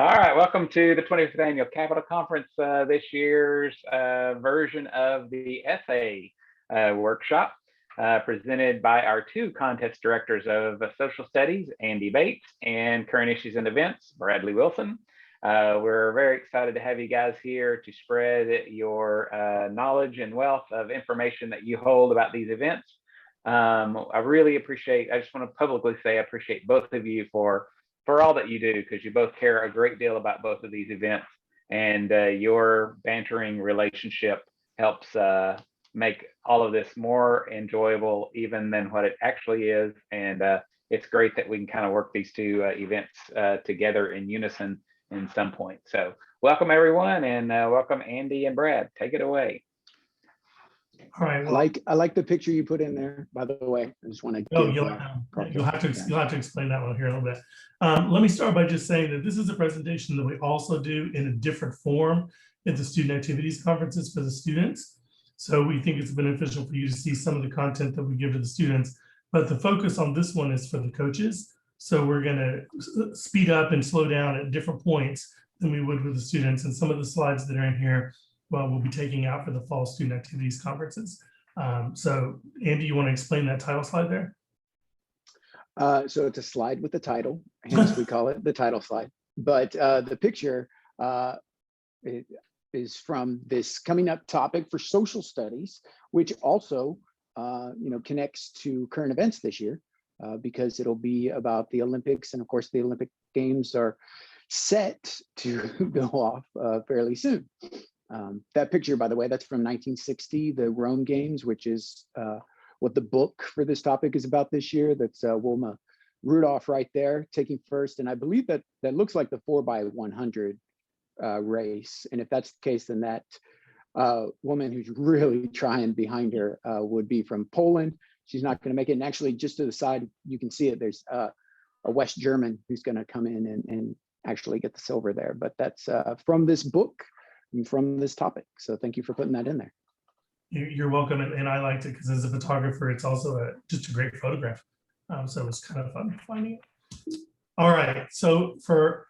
All right, welcome to the 25th Annual Capital Conference, this year's version of the essay workshop presented by our two contest directors of social studies, Andy Bates, and current issues and events, Bradley Wilson. We're very excited to have you guys here to spread your knowledge and wealth of information that you hold about these events. I really appreciate, I just want to publicly say I appreciate both of you for all that you do, because you both care a great deal about both of these events, and your bantering relationship helps make all of this more enjoyable even than what it actually is. And it's great that we can kind of work these two events together in unison in some point. So welcome everyone, and welcome Andy and Brad. Take it away. All right. Well, I like the picture you put in there, by the way. I just want to. Oh, you'll have to explain that one here a little bit. Let me start by just saying that this is a presentation that we also do in a different form at the student activities conferences for the students. So we think it's beneficial for you to see some of the content that we give to the students, but the focus on this one is for the coaches. So we're going to speed up and slow down at different points than we would with the students. And some of the slides that are in here, well, we'll be taking out for the fall student activities conferences. So Andy, you want to explain that title slide there? So it's a slide with the title, hence we call it the title slide. But the picture is from this coming up topic for social studies, which also connects to current events this year, because it'll be about the Olympics. And of course, the Olympic Games are set to go off fairly soon. That picture, by the way, that's from 1960, the Rome Games, which is what the book for this topic is about this year. That's Wilma Rudolph right there, taking first. And I believe that looks like the 4x100 race. And if that's the case, then that woman who's really trying behind her would be from Poland. She's not going to make it. And actually, just to the side, you can see it. There's a West German who's going to come in and actually get the silver there. But that's from this book and from this topic. So thank you for putting that in there. You're welcome. And I liked it because as a photographer, it's also just a great photograph. So it was kind of fun finding it. All right. So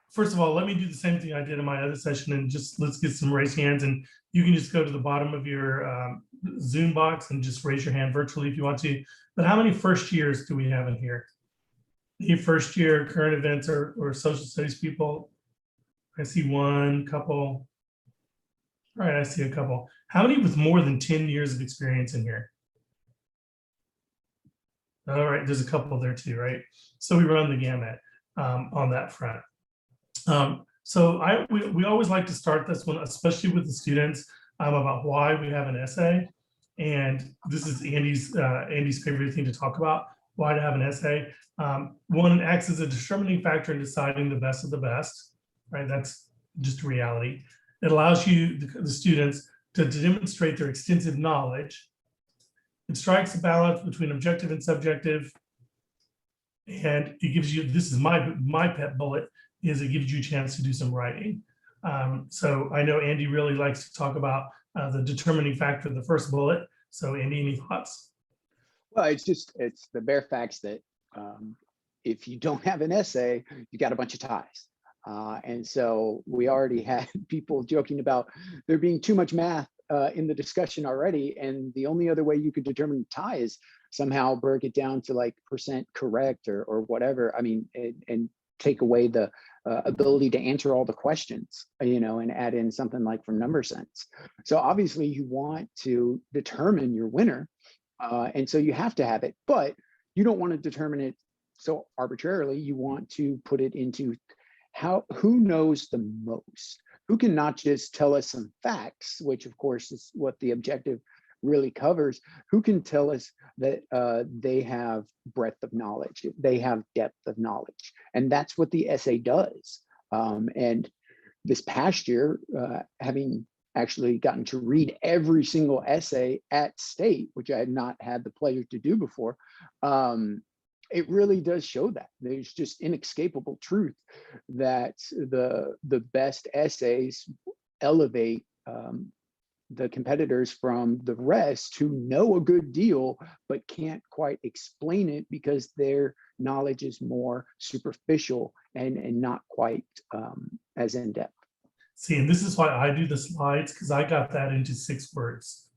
first of all, let me do the same thing I did in my other session, and just let's get some raised hands. And you can just go to the bottom of your Zoom box and just raise your hand virtually if you want to. But how many first years do we have in here? Any first year current events or social studies people? I see one couple. All right, I see a couple. How many with more than 10 years of experience in here? All right, there's a couple there too, right? So we run the gamut on that front. So we always like to start this one, especially with the students, about why we have an essay. And this is Andy's favorite thing to talk about, why to have an essay. One, it acts as a determining factor in deciding the best of the best, right? That's just a reality. It allows you, the students, to demonstrate their extensive knowledge. It strikes a balance between objective and subjective. And it gives you, this is my pet bullet, is it gives you a chance to do some writing. So I know Andy really likes to talk about the determining factor of the first bullet. So Andy, any thoughts? Well, it's the bare facts that if you don't have an essay, you got a bunch of ties. And so we already had people joking about there being too much math in the discussion already. And the only other way you could determine tie is somehow break it down to like percent correct or whatever. I mean, and take away the ability to answer all the questions, and add in something like from number sense. So obviously you want to determine your winner. And so you have to have it, but you don't want to determine it so arbitrarily. You want to put it into who knows the most, who can not just tell us some facts, which of course is what the objective really covers, who can tell us that they have breadth of knowledge, they have depth of knowledge. And that's what the essay does. And this past year, having actually gotten to read every single essay at State, which I had not had the pleasure to do before, it really does show that there's just inescapable truth that the best essays elevate the competitors from the rest who know a good deal but can't quite explain it because their knowledge is more superficial and not quite as in-depth. See, and this is why I do the slides, because I got that into 6 words.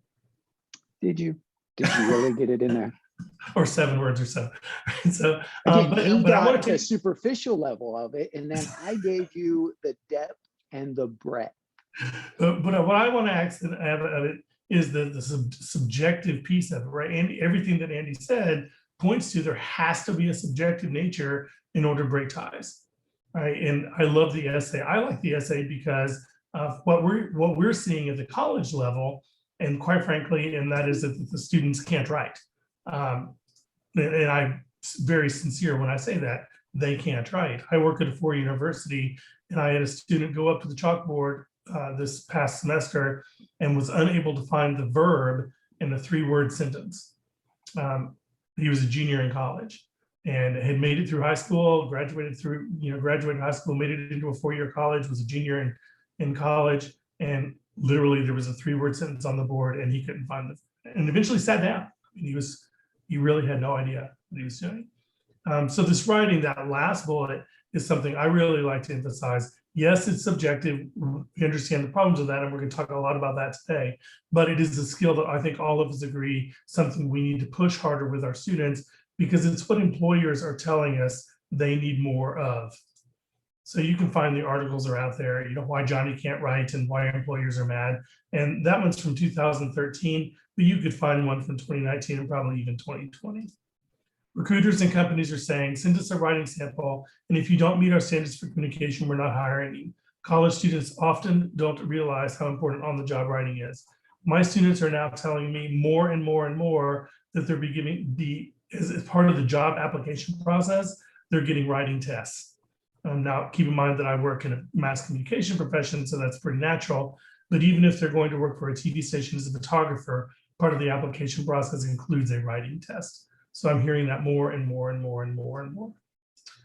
Did you really get it in there? Or 7 words or so. So, Again, he but I want got to the take, superficial level of it, and then I gave you the depth and the breadth. but what I want to add of it is the subjective piece of it, right? And everything that Andy said points to there has to be a subjective nature in order to break ties, right? And I love the essay. I like the essay because of what we're seeing at the college level, and quite frankly, and that is that the students can't write. And I'm very sincere when I say that they can't write. I work at a 4 university, and I had a student go up to the chalkboard this past semester and was unable to find the verb in a 3-word sentence. He was a junior in college and had made it through high school, graduated high school, made it into a 4-year college, was a junior in college, and literally there was a 3-word sentence on the board and he couldn't find and eventually sat down. I mean, he really had no idea what he was doing. So this writing, that last bullet, is something I really like to emphasize. Yes, it's subjective. We understand the problems of that, and we're going to talk a lot about that today. But it is a skill that I think all of us agree, something we need to push harder with our students, because it's what employers are telling us they need more of. So you can find the articles are out there, why Johnny can't write and why employers are mad. And that one's from 2013, but you could find one from 2019 and probably even 2020. Recruiters and companies are saying, send us a writing sample, and if you don't meet our standards for communication, we're not hiring you. College students often don't realize how important on-the-job writing is. My students are now telling me more and more and more that they're as part of the job application process, they're getting writing tests. Now, keep in mind that I work in a mass communication profession, so that's pretty natural. But even if they're going to work for a TV station as a photographer, part of the application process includes a writing test. So I'm hearing that more and more and more and more and more.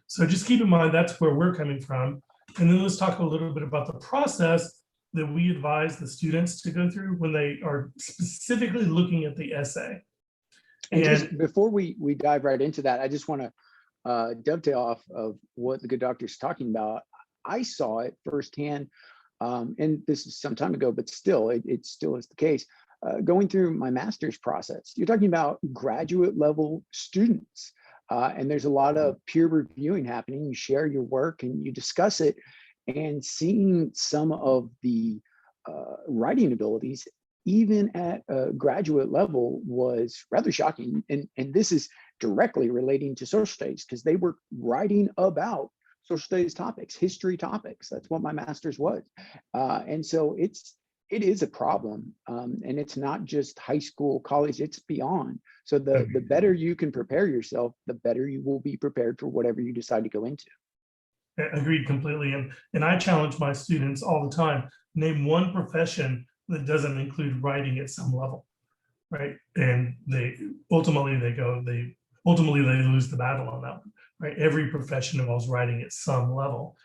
So just keep in mind that's where we're coming from. And then let's talk a little bit about the process that we advise the students to go through when they are specifically looking at the essay. And just before we dive right into that, I just want to dovetail off of what the good doctor's talking about. I saw it firsthand, and this is some time ago, but still, it still is the case. Going through my master's process, you're talking about graduate level students, and there's a lot of peer reviewing happening. You share your work and you discuss it, and seeing some of the writing abilities, even at a graduate level, was rather shocking. And this is directly relating to social studies, because they were writing about social studies topics, history topics. That's what my master's was. And so it is a problem, and it's not just high school, college, it's beyond. So the better you can prepare yourself, the better you will be prepared for whatever you decide to go into. Agreed completely. And I challenge my students all the time, name one profession that doesn't include writing at some level, right? And they ultimately lose the battle on that one, right? Every profession involves writing at some level.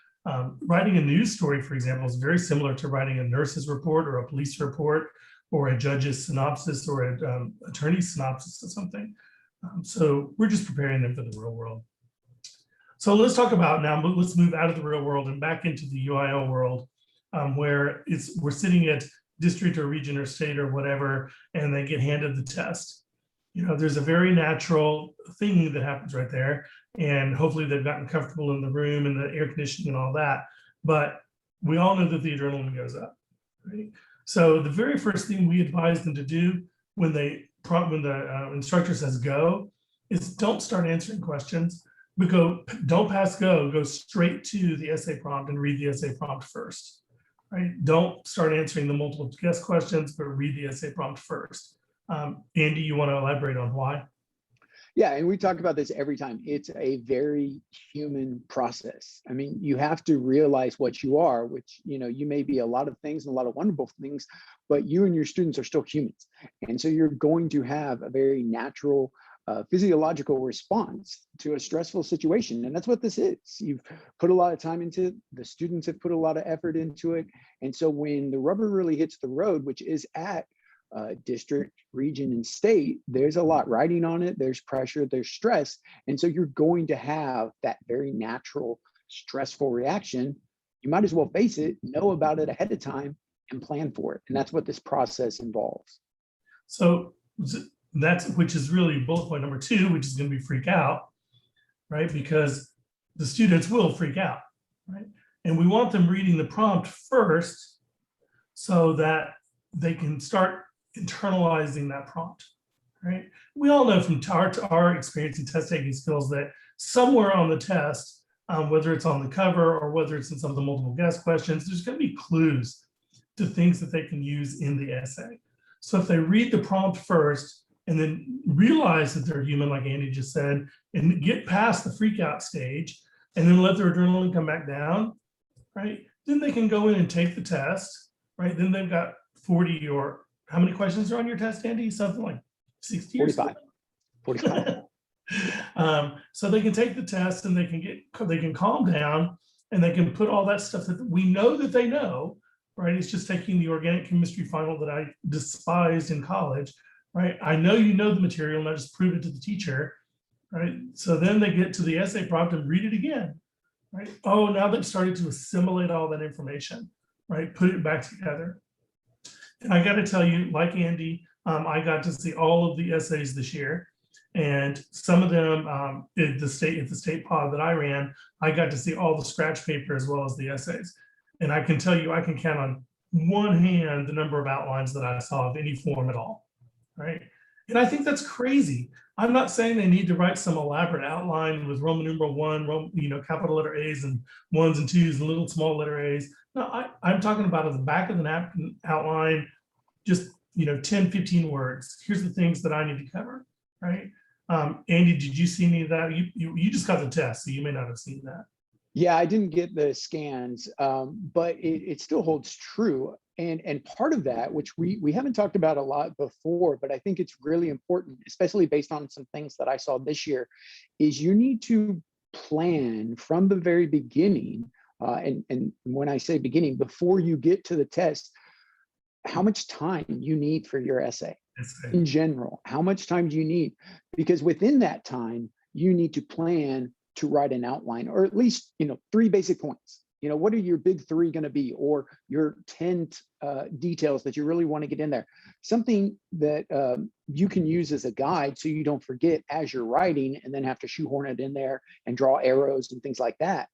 Writing a news story, for example, is very similar to writing a nurse's report or a police report or a judge's synopsis or an attorney's synopsis of something. So we're just preparing them for the real world. So let's talk about now, let's move out of the real world and back into the UIL world, where we're sitting at district or region or state or whatever, and they get handed the test. There's a very natural thing that happens right there. And hopefully they've gotten comfortable in the room and the air conditioning and all that. But we all know that the adrenaline goes up, right? So the very first thing we advise them to do when the instructor says go is don't start answering questions. Don't pass go straight to the essay prompt and read the essay prompt first, right? Don't start answering the multiple guess questions, but read the essay prompt first. Andy, you want to elaborate on why? Yeah, and we talk about this every time. It's a very human process. I mean, you have to realize what you are, which, you may be a lot of things and a lot of wonderful things, but you and your students are still humans. And so you're going to have a very natural physiological response to a stressful situation. And that's what this is. You've put a lot of time into it. The students have put a lot of effort into it. And so when the rubber really hits the road, which is at district, region, and state, there's a lot riding on it. There's pressure, there's stress. And so you're going to have that very natural stressful reaction. you might as well face it, know about it ahead of time and plan for it. And that's what this process involves. So that's, which is really bullet point number 2, which is going to be freak out, right? Because the students will freak out, right? And we want them reading the prompt first so that they can start internalizing that prompt, right? We all know from our experience in test taking skills that somewhere on the test, whether it's on the cover or whether it's in some of the multiple guess questions, there's going to be clues to things that they can use in the essay. So if they read the prompt first and then realize that they're human, like Andy just said, and get past the freak out stage and then let their adrenaline come back down, right? Then they can go in and take the test, right? Then they've got 40 or how many questions are on your test, Andy? Something like 60 or 45. 45. So they can take the test and they can calm down and they can put all that stuff that we know that they know, right? It's just taking the organic chemistry final that I despised in college, right? I know you know the material and I just prove it to the teacher, right? So then they get to the essay prompt and read it again, right? Oh, now they've started to assimilate all that information, right? Put it back together. And I got to tell you, like Andy, I got to see all of the essays this year. And some of them at the state pod that I ran, I got to see all the scratch paper as well as the essays. And I can tell you, I can count on one hand the number of outlines that I saw of any form at all, right? And I think that's crazy. I'm not saying they need to write some elaborate outline with Roman numeral 1, capital letter A's and 1s and 2s and little small letter A's. No, I'm talking about at the back of the napkin outline, just 10, 15 words. Here's the things that I need to cover, right? Andy, did you see any of that? You just got the test, so you may not have seen that. Yeah, I didn't get the scans, but it still holds true. And part of that, which we haven't talked about a lot before, but I think it's really important, especially based on some things that I saw this year, is you need to plan from the very beginning. And when I say beginning, before you get to the test, how much time you need for your essay in general. How much time do you need? Because within that time, you need to plan to write an outline, or at least 3 basic points. What are your big 3 going to be, or your 10 details that you really want to get in there? Something that you can use as a guide so you don't forget as you're writing and then have to shoehorn it in there and draw arrows and things like that.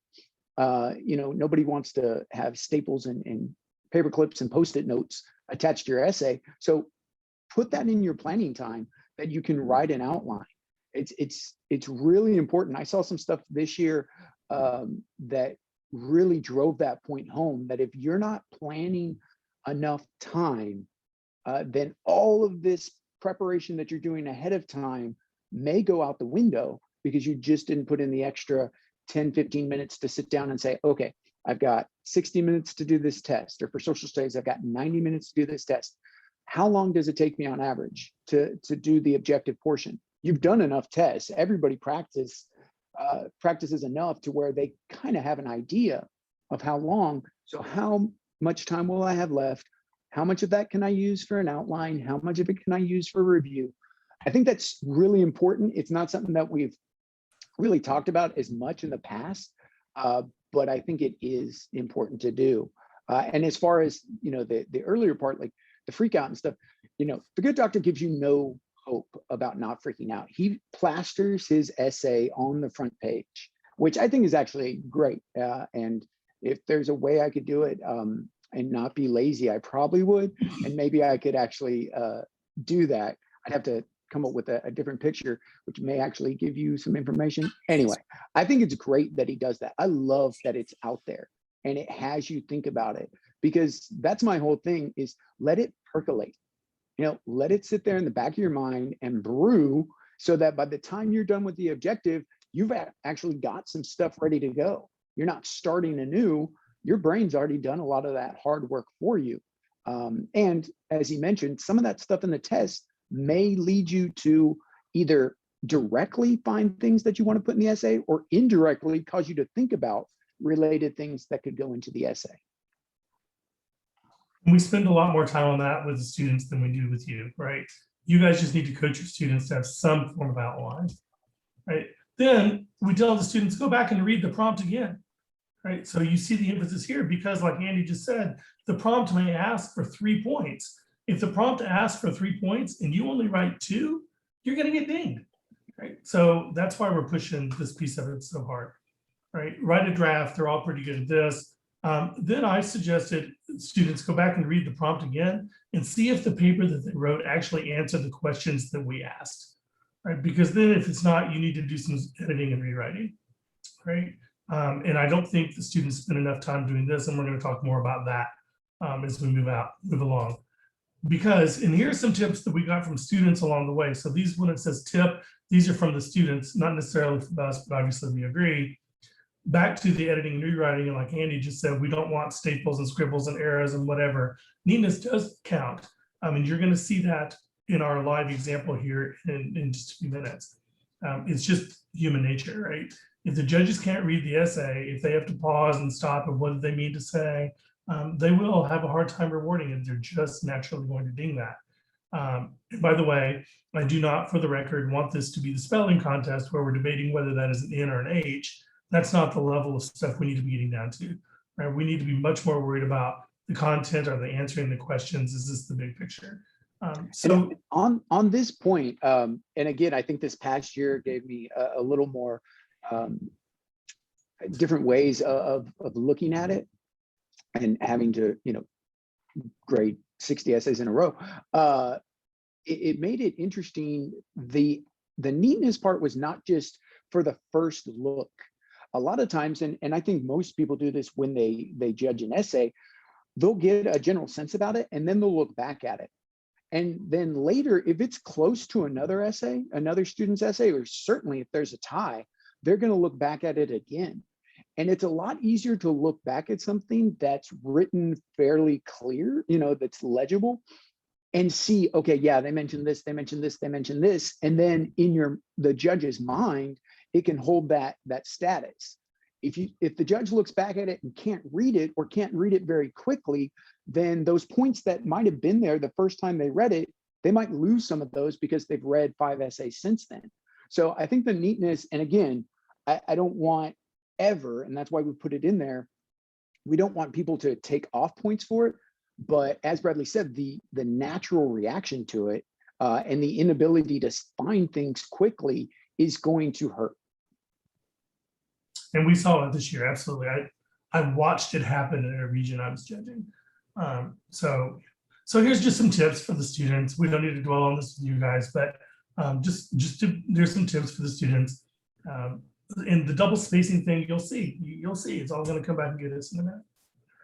Nobody wants to have staples and paper clips and Post-it notes attached to your essay. So put that in your planning time that you can write an outline. It's really important. I saw some stuff this year that really drove that point home, that if you're not planning enough time, then all of this preparation that you're doing ahead of time may go out the window because you just didn't put in the extra 10, 15 minutes to sit down and say, okay, I've got 60 minutes to do this test, or for social studies, I've got 90 minutes to do this test. How long does it take me on average to do the objective portion? You've done enough tests. Everybody practices enough to where they kind of have an idea of how long. So how much time will I have left? How much of that can I use for an outline? How much of it can I use for review? I think that's really important. It's not something that we've really talked about as much in the past, but I think it is important to do. And as far as the earlier part, like the freak out and stuff, the good doctor gives you no hope about not freaking out. He plasters his essay on the front page, which I think is actually great. And if there's a way I could do it and not be lazy, I probably would. And maybe I could actually do that. I'd have to come up with a different picture, which may actually give you some information. Anyway, I think it's great that he does that. I love that it's out there and it has you think about it, because that's my whole thing, is let it percolate. Let it sit there in the back of your mind and brew, so that by the time you're done with the objective, you've actually got some stuff ready to go. You're not starting anew. Your brain's already done a lot of that hard work for you. And as he mentioned, some of that stuff in the test may lead you to either directly find things that you want to put in the essay, or indirectly cause you to think about related things that could go into the essay. We spend a lot more time on that with the students than we do with you, right? You guys just need to coach your students to have some form of outline, right? Then we tell the students, go back and read the prompt again, right? So you see the emphasis here because, like Andy just said, the prompt may ask for 3 points. If the prompt asks for 3 points and you only write 2, you're going to get dinged, right? So that's why we're pushing this piece of it so hard, right? Write a draft. They're all pretty good at this. Then I suggested students go back and read the prompt again and see if the paper that they wrote actually answered the questions that we asked, right? Because then if it's not, you need to do some editing and rewriting, right? And I don't think the students spend enough time doing this, and we're going to talk more about that as we move along. Because, and here's some tips that we got from students along the way. So these, when it says tip, these are from the students, not necessarily from us, but obviously we agree. Back to the editing and rewriting, and like Andy just said, we don't want staples and scribbles and errors and whatever. Neatness does count. I mean, you're going to see that in our live example here in just a few minutes. It's just human nature, right? If the judges can't read the essay, if they have to pause and stop and what do they mean to say, they will have a hard time rewarding it. They're just naturally going to ding that. And by the way, I do not, for the record, want this to be the spelling contest where we're debating whether that is an N or an H. That's not the level of stuff we need to be getting down to, right? We need to be much more worried about the content or the answering the questions. Is this the big picture? So on this point, and again, I think this past year gave me a little more different ways of looking at it and having to, grade 60 essays in a row. It made it interesting. The neatness part was not just for the first look. A lot of times, and I think most people do this when they judge an essay, they'll get a general sense about it and then they'll look back at it. And then later, if it's close to another essay, another student's essay, or certainly if there's a tie, they're going to look back at it again. And it's a lot easier to look back at something that's written fairly clear, that's legible, and see, okay, yeah, they mentioned this, they mentioned this, they mentioned this. And then in the judge's mind, it can hold that status. If the judge looks back at it and can't read it or can't read it very quickly, then those points that might have been there the first time they read it, they might lose some of those because they've read 5 essays since then. So I think the neatness, and again, I don't want ever, and that's why we put it in there, we don't want people to take off points for it. But as Bradley said, the natural reaction to it and the inability to find things quickly is going to hurt. And we saw it this year, absolutely. I watched it happen in a region I was judging. So here's just some tips for the students. We don't need to dwell on this with you guys, but there's some tips for the students. In the double spacing thing, you'll see it's all going to come back and get us in a minute.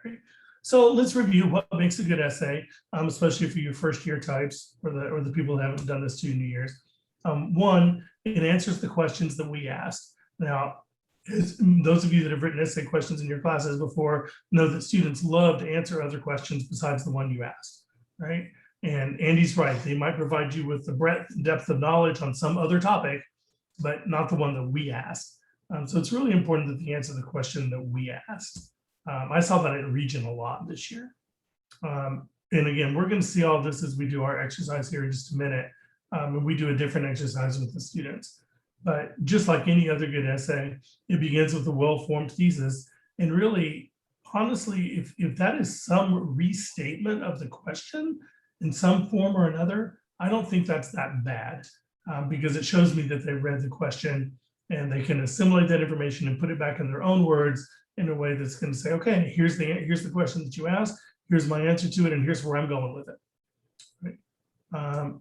Right? So let's review what makes a good essay, especially for your first year types or the people that haven't done this 2 years. One, it answers the questions that we asked. Now, those of you that have written essay questions in your classes before know that students love to answer other questions besides the one you asked, right? And Andy's right. They might provide you with the breadth and depth of knowledge on some other topic, but not the one that we asked. So it's really important that they answer the question that we asked. I saw that at Region a lot this year. And again, we're going to see all this as we do our exercise here in just a minute. And we do a different exercise with the students. But just like any other good essay, it begins with a well-formed thesis. And really, honestly, if that is some restatement of the question in some form or another, I don't think that's that bad because it shows me that they read the question and they can assimilate that information and put it back in their own words in a way that's going to say, okay, here's the question that you asked, here's my answer to it, and here's where I'm going with it. Right?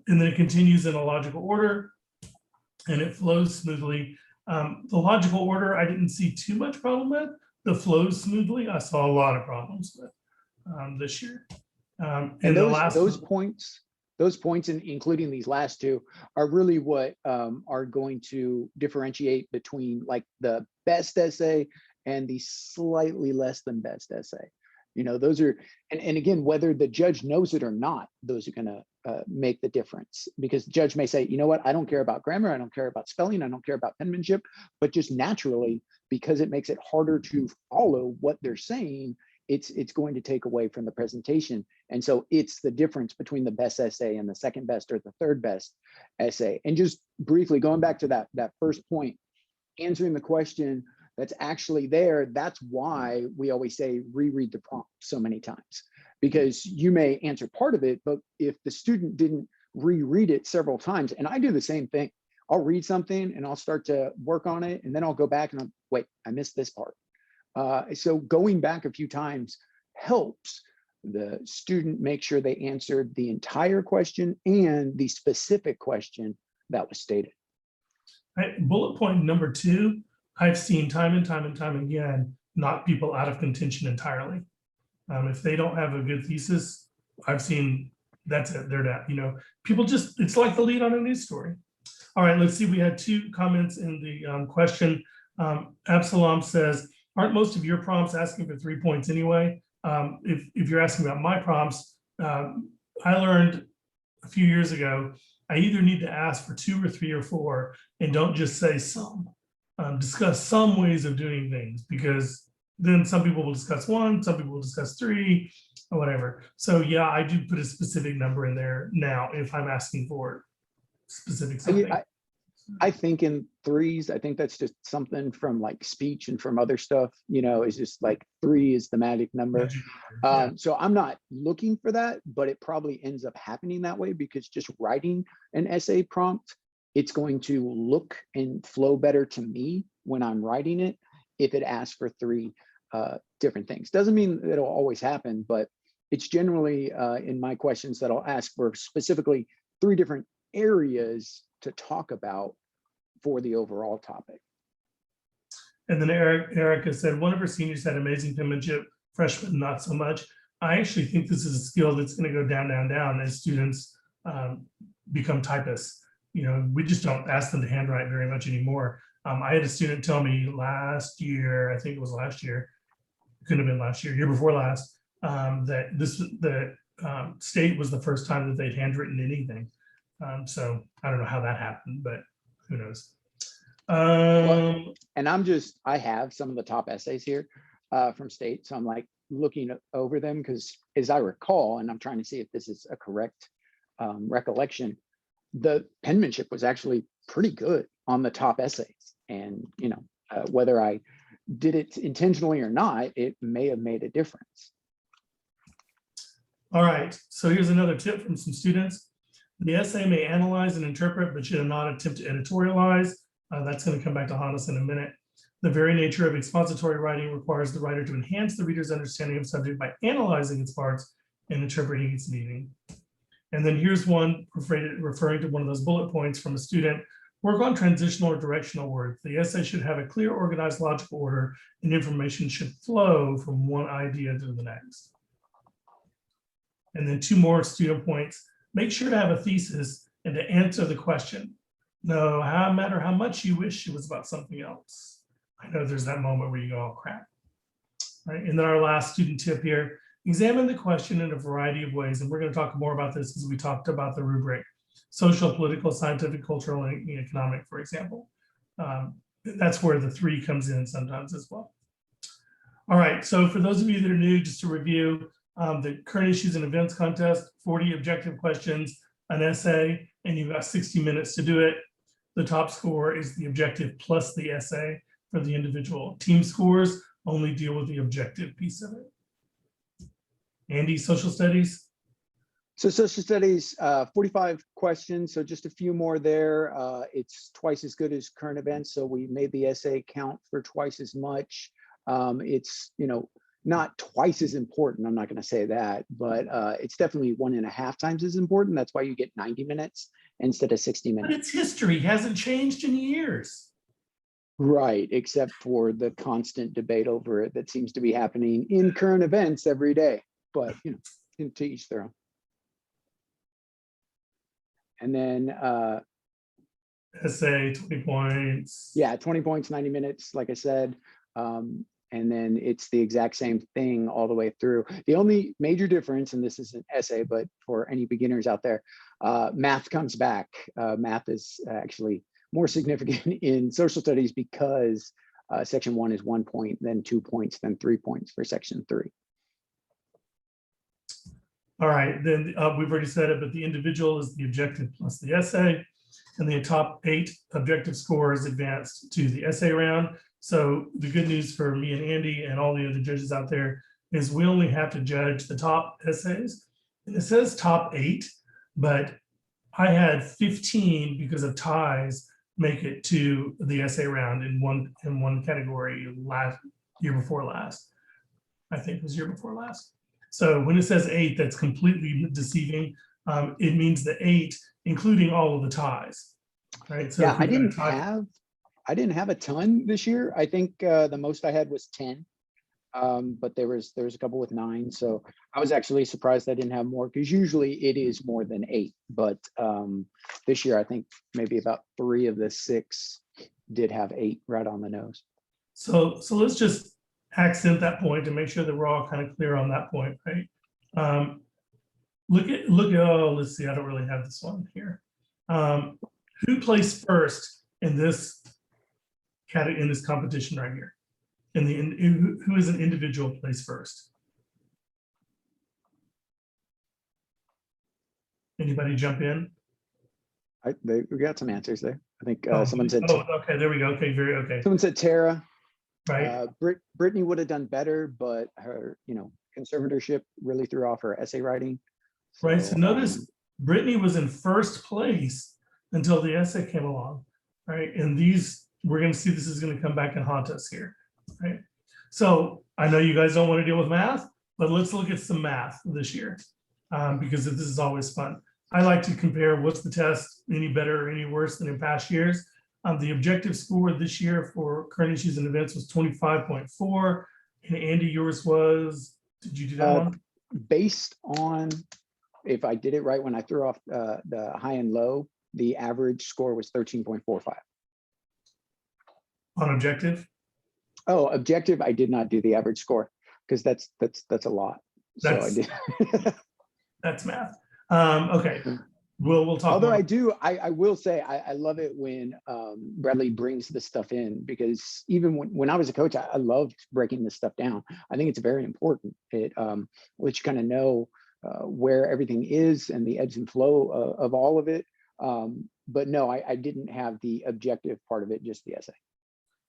And then it continues in a logical order. And it flows smoothly. The logical order, I didn't see too much problem with. The flows smoothly, I saw a lot of problems with this year. And those points, and including these last 2, are really what are going to differentiate between like the best essay and the slightly less than best essay. Those are, and again, whether the judge knows it or not, those are going to make the difference, because the judge may say, you know what, I don't care about grammar, I don't care about spelling, I don't care about penmanship, but just naturally, because it makes it harder to follow what they're saying, it's going to take away from the presentation. And so it's the difference between the best essay and the second best or the third best essay. And just briefly going back to that first point, answering the question, that's actually there. That's why we always say reread the prompt so many times, because you may answer part of it, but if the student didn't reread it several times, and I do the same thing, I'll read something and I'll start to work on it, and then I'll go back and wait, I missed this part. So going back a few times helps the student make sure they answered the entire question and the specific question that was stated. Bullet point number 2, I've seen time and time again, knock people out of contention entirely. If they don't have a good thesis, I've seen that's it, they're that, people just, it's like the lead on a news story. All right, let's see, we had 2 comments in the question. Absalom says, aren't most of your prompts asking for 3 points anyway? If you're asking about my prompts, I learned a few years ago, I either need to ask for 2 or 3 or 4, and don't just say some. Discuss some ways of doing things, because then some people will discuss 1, some people will discuss 3, or whatever. So yeah, I do put a specific number in there now if I'm asking for specific something. I think in 3s, I think that's just something from like speech and from other stuff, it's just like 3 is the magic number. So I'm not looking for that, but it probably ends up happening that way, because just writing an essay prompt, it's going to look and flow better to me when I'm writing it if it asks for 3 different things. Doesn't mean it'll always happen, but it's generally in my questions that I'll ask for specifically 3 different areas to talk about for the overall topic. And then Erica said, one of her seniors had amazing penmanship, freshmen not so much. I actually think this is a skill that's going to go down as students become typists. We just don't ask them to handwrite very much anymore. I had a student tell me last year, I think it was last year, couldn't have been last year before last, that the state was the first time that they'd handwritten anything. So I don't know how that happened, but who knows? Well, and I have some of the top essays here from state. So I'm like looking over them, because as I recall, and I'm trying to see if this is a correct recollection, the penmanship was actually pretty good on the top essays. And, whether I did it intentionally or not, it may have made a difference. All right, so here's another tip from some students. The essay may analyze and interpret, but should not attempt to editorialize. That's going to come back to Hannes in a minute. The very nature of expository writing requires the writer to enhance the reader's understanding of subject by analyzing its parts and interpreting its meaning. And then here's one referring to one of those bullet points from a student. Work on transitional or directional words. The essay should have a clear, organized, logical order, and information should flow from one idea to the next. And then 2 more student points. Make sure to have a thesis and to answer the question. No matter how much you wish it was about something else. I know there's that moment where you go, oh crap. All right, and then our last student tip here, examine the question in a variety of ways. And we're going to talk more about this as we talked about the rubric. Social, political, scientific, cultural, and economic, for example. That's where the 3 comes in sometimes as well. All right, so for those of you that are new, just to review, the current issues and events contest, 40 objective questions, an essay, and you've got 60 minutes to do it. The top score is the objective plus the essay for the individual. Team scores only deal with the objective piece of it. Andy, social studies? So social studies, 45 questions, so just a few more there. It's twice as good as current events, so we made the essay count for twice as much. It's, not twice as important, I'm not going to say that, but it's definitely 1.5 times as important. That's why you get 90 minutes instead of 60 minutes. But its history hasn't changed in years. Right, except for the constant debate over it that seems to be happening in current events every day, but to each their own. And then essay, 20 points. Yeah, 20 points, 90 minutes, like I said. And then it's the exact same thing all the way through. The only major difference, and this is an essay, but for any beginners out there, math comes back. Math is actually more significant in social studies because section 1 is 1 point, then 2 points, then 3 points for section 3. All right, then we've already said it, but the individual is the objective plus the essay, and the top 8 objective scores advanced to the essay round. So the good news for me and Andy and all the other judges out there is we only have to judge the top essays. And it says top 8, but I had 15 because of ties make it to the essay round in one category last year before last. I think it was year before last. So when it says 8, that's completely deceiving. It means the 8, including all of the ties, right? So Yeah, I didn't have a ton this year. I think the most I had was 10, but there was a couple with 9. So I was actually surprised I didn't have more, because usually it is more than 8. But this year I think maybe about 3 of the 6 did have 8 right on the nose. So let's just accent that point to make sure that we're all kind of clear on that point, right? Look at oh, let's see, I don't really have this one here. Who placed first in this category, in this competition right here? Who is an individual placed first? Anybody jump in? We got some answers there. I think Oh, someone said. Oh, okay, there we go. Okay, very okay. Someone said Tara. Right. Brittany would have done better, but her, conservatorship really threw off her essay writing. Right. So notice Brittany was in first place until the essay came along, right? And these, we're going to see this is going to come back and haunt us here, right? So I know you guys don't want to deal with math, but let's look at some math this year, because this is always fun. I like to compare what's the test any better or any worse than in past years. The objective score this year for current issues and events was 25.4. And Andy, yours was, did you do that one? Based on, if I did it right when I threw off the high and low, the average score was 13.45. On objective? Oh, objective, I did not do the average score, because that's a lot. So I did. That's math. Okay. We'll talk. Although I will say I love it when Bradley brings this stuff in, because even when I was a coach, I loved breaking this stuff down. I think it's very important. It lets you kind of know where everything is and the ebbs and flow of all of it. But no, I didn't have the objective part of it, just the essay.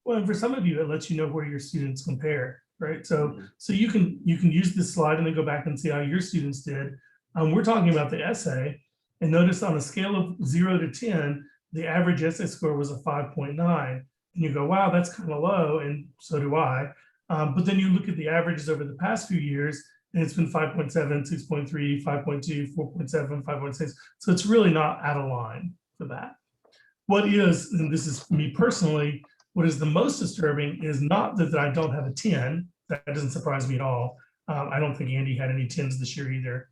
Well, and for some of you, it lets you know where your students compare, right? So you can use this slide and then go back and see how your students did. We're talking about the essay. And notice on a scale of 0 to 10, the average essay score was a 5.9. And you go, wow, that's kind of low. And so do I. But then you look at the averages over the past few years, and it's been 5.7, 6.3, 5.2, 4.7, 5.6. So it's really not out of line for that. What is, and this is me personally, what is the most disturbing is not that I don't have a 10. That doesn't surprise me at all. I don't think Andy had any 10s this year either.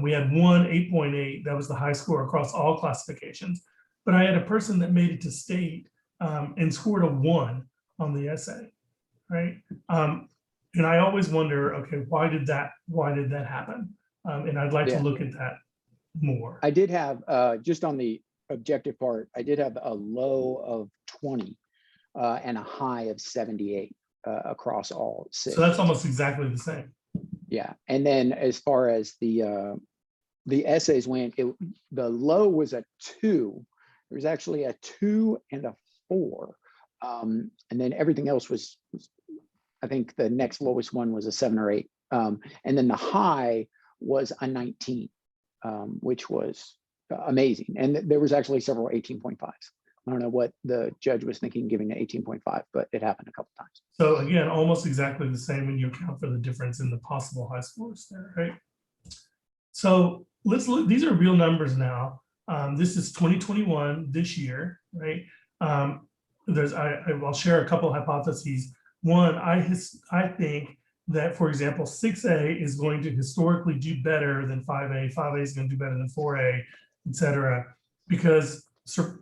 We had one 8.8, that was the high score across all classifications. But I had a person that made it to state and scored a 1 on the essay, right? And I always wonder, okay, why did that happen? And I'd like to look at that more. I did have, just on the objective part, I did have a low of 20 and a high of 78 across all 6. So that's almost exactly the same. Yeah, and then as far as the essays went, the low was a 2. There was actually a 2 and a 4, and then everything else was I think the next lowest one was a 7 or 8, and then the high was a 19, which was amazing. And there was actually several 18.5s. I don't know what the judge was thinking giving an 18.5, but it happened a couple times. So again, almost exactly the same when you account for the difference in the possible high scores there, right? So let's look, these are real numbers now. This is 2021, this year, right? I'll share a couple of hypotheses. One, I think that, for example, 6A is going to historically do better than 5A, 5A is going to do better than 4A, et cetera, because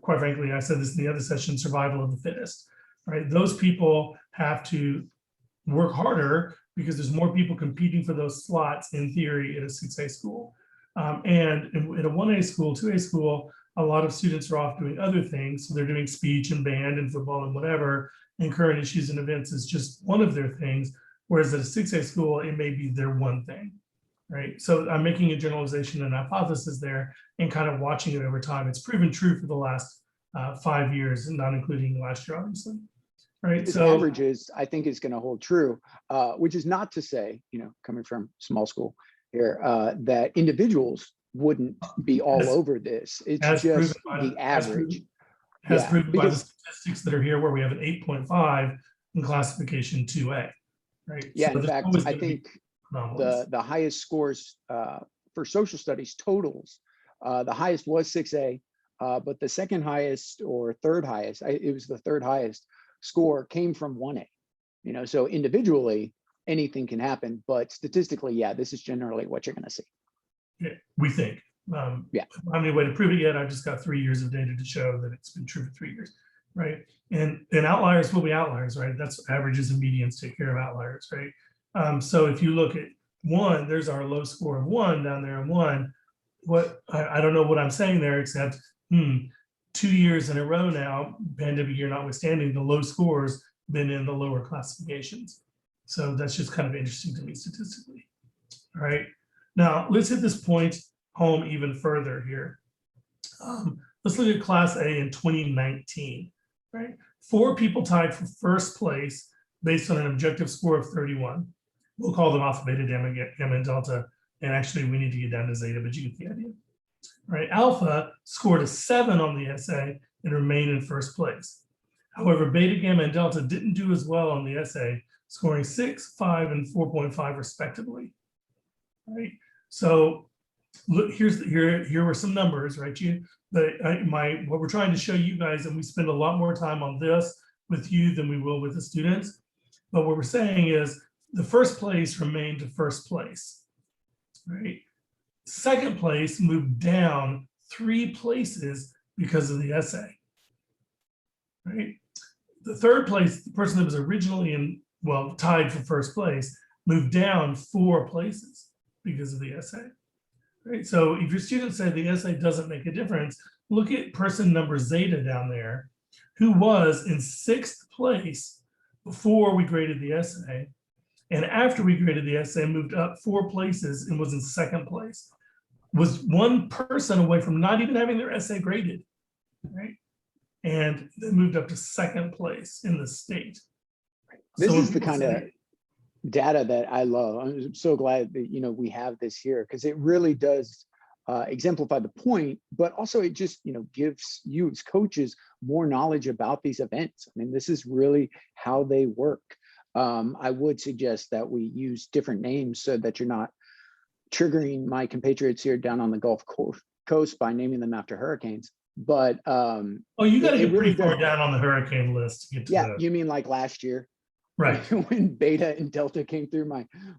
quite frankly, I said this in the other session, survival of the fittest, right? Those people have to work harder because there's more people competing for those slots in theory at a 6A school. And in a 1A school, 2A school, a lot of students are off doing other things. So they're doing speech and band and football and whatever, and current issues and events is just one of their things. Whereas at a 6A school, it may be their one thing, right? So I'm making a generalization and hypothesis there and kind of watching it over time. It's proven true for the last 5 years, not including last year, obviously. right? This So averages, I think, is going to hold true, which is not to say, coming from small school here, that individuals wouldn't be all as, over this. It's as proven just by, the average. as Yeah, proven by the because statistics that are here, where we have an 8.5 in classification 2A, right? yeah, So in there's fact, always I going to be think anomalies. the highest scores for social studies totals, the highest was 6A, but the second highest or third highest, it was the third highest score came from 1A. So individually, anything can happen, but statistically, yeah, this is generally what you're going to see. Yeah, we think. Yeah. I don't have any way to prove it yet. I've just got 3 years of data to show that it's been true for 3 years, right? And outliers will be outliers, right? That's averages and medians take care of outliers, right? So if you look at 1, there's our low score of 1 down there in 1. What I don't know what I'm saying there, except 2 years in a row now, pandemic year notwithstanding, the low scores been in the lower classifications. So that's just kind of interesting to me statistically. All right. Now let's hit this point home even further here. Let's look at Class A in 2019. Right. 4 people tied for first place based on an objective score of 31. We'll call them alpha, beta, gamma, and delta. And actually, we need to get down to zeta, but you get the idea. Right. Alpha scored a 7 on the essay and remained in first place. However, beta, gamma, and delta didn't do as well on the essay, scoring 6, 5, and 4.5 respectively. Right. So look, here were some numbers, right? What we're trying to show you guys, and we spend a lot more time on this with you than we will with the students. But what we're saying is the first place remained to first place, right? Second place moved down 3 places because of the essay, right? The third place, the person that was originally tied for first place, moved down 4 places because of the essay, right? So if your students say the essay doesn't make a difference, look at person number zeta down there, who was in 6th place before we graded the essay. And after we graded the essay, moved up 4 places and was in 2nd place. Was 1 person away from not even having their essay graded, right? And they moved up to 2nd place in the state. This is the kind of data that I love. I'm so glad that we have this here, because it really does exemplify the point, but also it just gives you as coaches more knowledge about these events. I mean, this is really how they work. I would suggest that we use different names so that you're not triggering my compatriots here down on the Gulf Coast by naming them after hurricanes. But you got to get really pretty far down on the hurricane list to get to that. You mean like last year, right? When beta and delta came through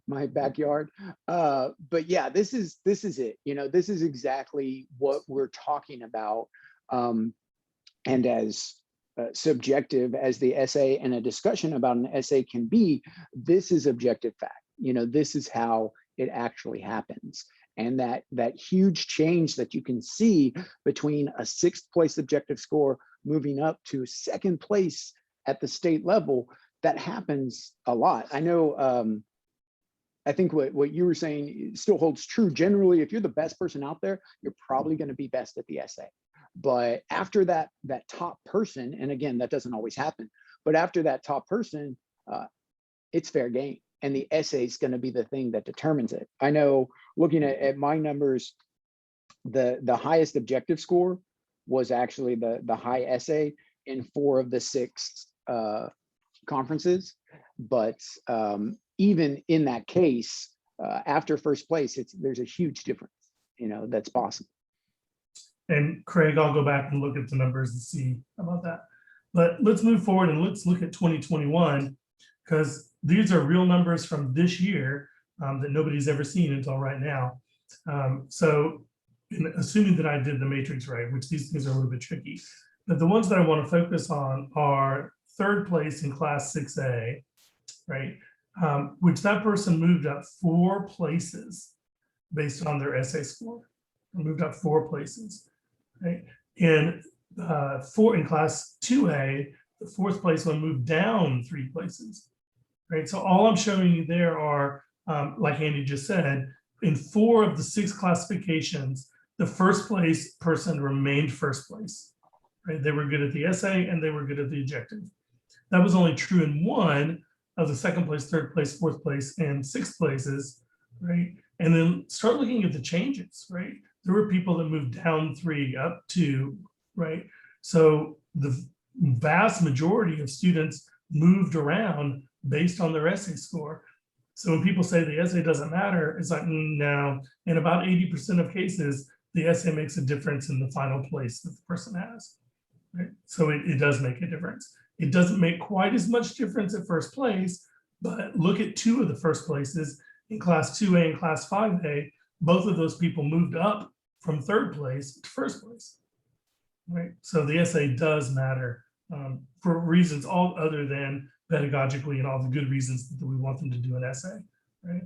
my backyard. But yeah, this is it. This is exactly what we're talking about. And as subjective as the essay and a discussion about an essay can be, this is objective fact. This is how it actually happens. And that huge change that you can see between a 6th place objective score moving up to 2nd place at the state level, that happens a lot. I know, I think what you were saying still holds true. Generally, if you're the best person out there, you're probably going to be best at the essay. But after that top person, and again, that doesn't always happen, but after that top person, it's fair game. And the essay is going to be the thing that determines it. I know, looking at my numbers, the highest objective score was actually the high essay in 4 of the 6 conferences. But even in that case, after first place, there's a huge difference, that's possible. And Craig, I'll go back and look at the numbers and see about that. But let's move forward and let's look at 2021, because these are real numbers from this year that nobody's ever seen until right now. So assuming that I did the matrix right, which these things are a little bit tricky, but the ones that I want to focus on are 3rd place in class 6A, right? Which that person moved up 4 places based on their essay score. Moved up 4 places, right? In class 2A, the 4th place one moved down 3 places, right? So all I'm showing you there are, like Andy just said, in 4 of the 6 classifications, the first place person remained first place, right? They were good at the essay and they were good at the objective. That was only true in one of the second place, third place, fourth place, and sixth places, right? And then start looking at the changes, right? There were people that moved down 3, up 2, right? So the vast majority of students moved around based on their essay score. So when people say the essay doesn't matter, it's like, no, in about 80% of cases, the essay makes a difference in the final place that the person has, right? So it does make a difference. It doesn't make quite as much difference at first place, but look at 2 of the first places in class 2A and class 5A. Both of those people moved up from third place to first place, right? So the essay does matter for reasons all other than pedagogically and all the good reasons that we want them to do an essay, right?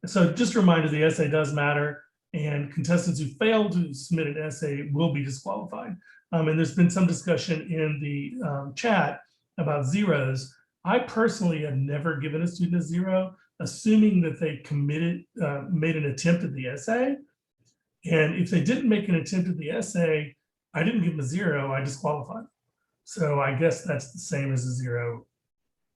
So just a reminder, the essay does matter, and contestants who fail to submit an essay will be disqualified. And there's been some discussion in the chat about zeros. I personally have never given a student a 0, assuming that they made an attempt at the essay. And if they didn't make an attempt at the essay, I didn't give them a 0, I disqualified. So I guess that's the same as a 0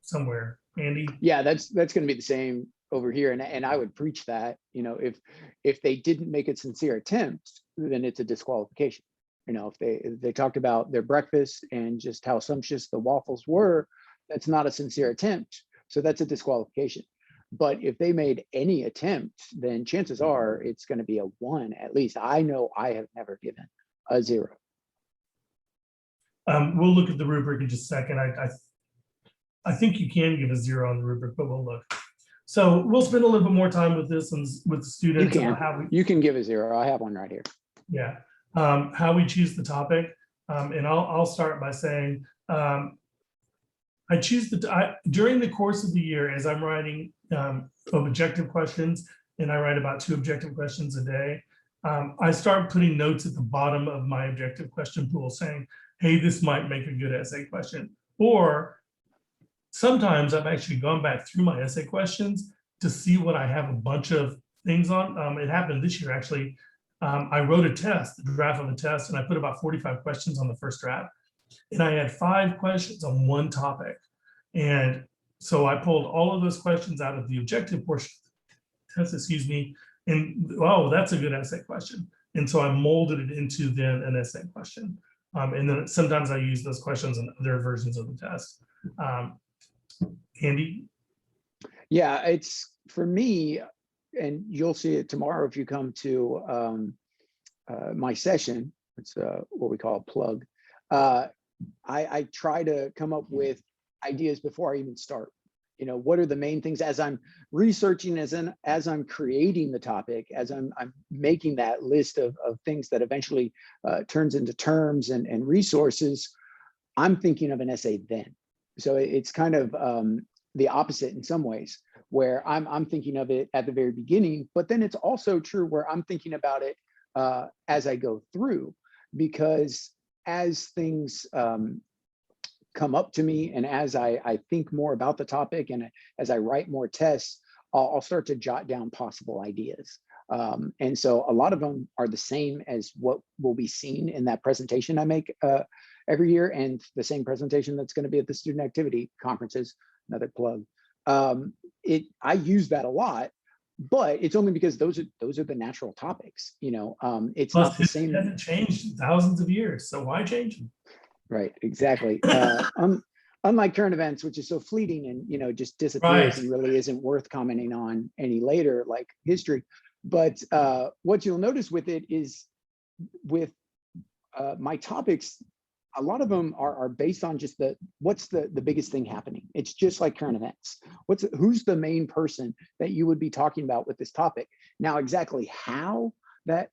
somewhere. Andy? Yeah, that's going to be the same over here. And I would preach that, if they didn't make a sincere attempt, then it's a disqualification. If they talked about their breakfast and just how sumptuous the waffles were, that's not a sincere attempt. So that's a disqualification. But if they made any attempt, then chances are it's going to be a 1 at least. I know I have never given a 0. We'll look at the rubric in just a second. I think you can give a 0 on the rubric, but we'll look. So we'll spend a little bit more time with this and with the students. You can give a 0. I have one right here. Yeah, how we choose the topic, and I'll start by saying I choose during the course of the year as I'm writing objective questions, and I write about 2 objective questions a day. I start putting notes at the bottom of my objective question pool saying, hey, this might make a good essay question. Or sometimes I've actually gone back through my essay questions to see what I have a bunch of things on. It happened this year, actually. I wrote a test, the draft of the test, and I put about 45 questions on the first draft. And I had 5 questions on one topic. And so I pulled all of those questions out of the objective portion of the test, and oh, that's a good essay question. And so I molded it into then an essay question. And then sometimes I use those questions in other versions of the test. Andy? Yeah, it's for me, and you'll see it tomorrow if you come to my session. It's what we call a plug. I try to come up with ideas before I even start. What are the main things as I'm researching, as I'm creating the topic, as I'm making that list of things that eventually turns into terms and resources. I'm thinking of an essay then. So it's kind of the opposite in some ways, where I'm thinking of it at the very beginning, but then it's also true where I'm thinking about it as I go through, because as things come up to me and as I think more about the topic and as I write more tests, I'll start to jot down possible ideas. And so a lot of them are the same as what will be seen in that presentation I make every year, and the same presentation that's going to be at the student activity conferences, another plug. I use that a lot, but it's only because those are the natural topics. It's Plus, not the same. It hasn't changed in thousands of years, so why change them? Right, exactly. Unlike current events, which is so fleeting and just disappears and really isn't worth commenting on any later, like history. But what you'll notice with it is with my topics, a lot of them are based on just what's the biggest thing happening. It's just like current events. Who's the main person that you would be talking about with this topic? Now, exactly how that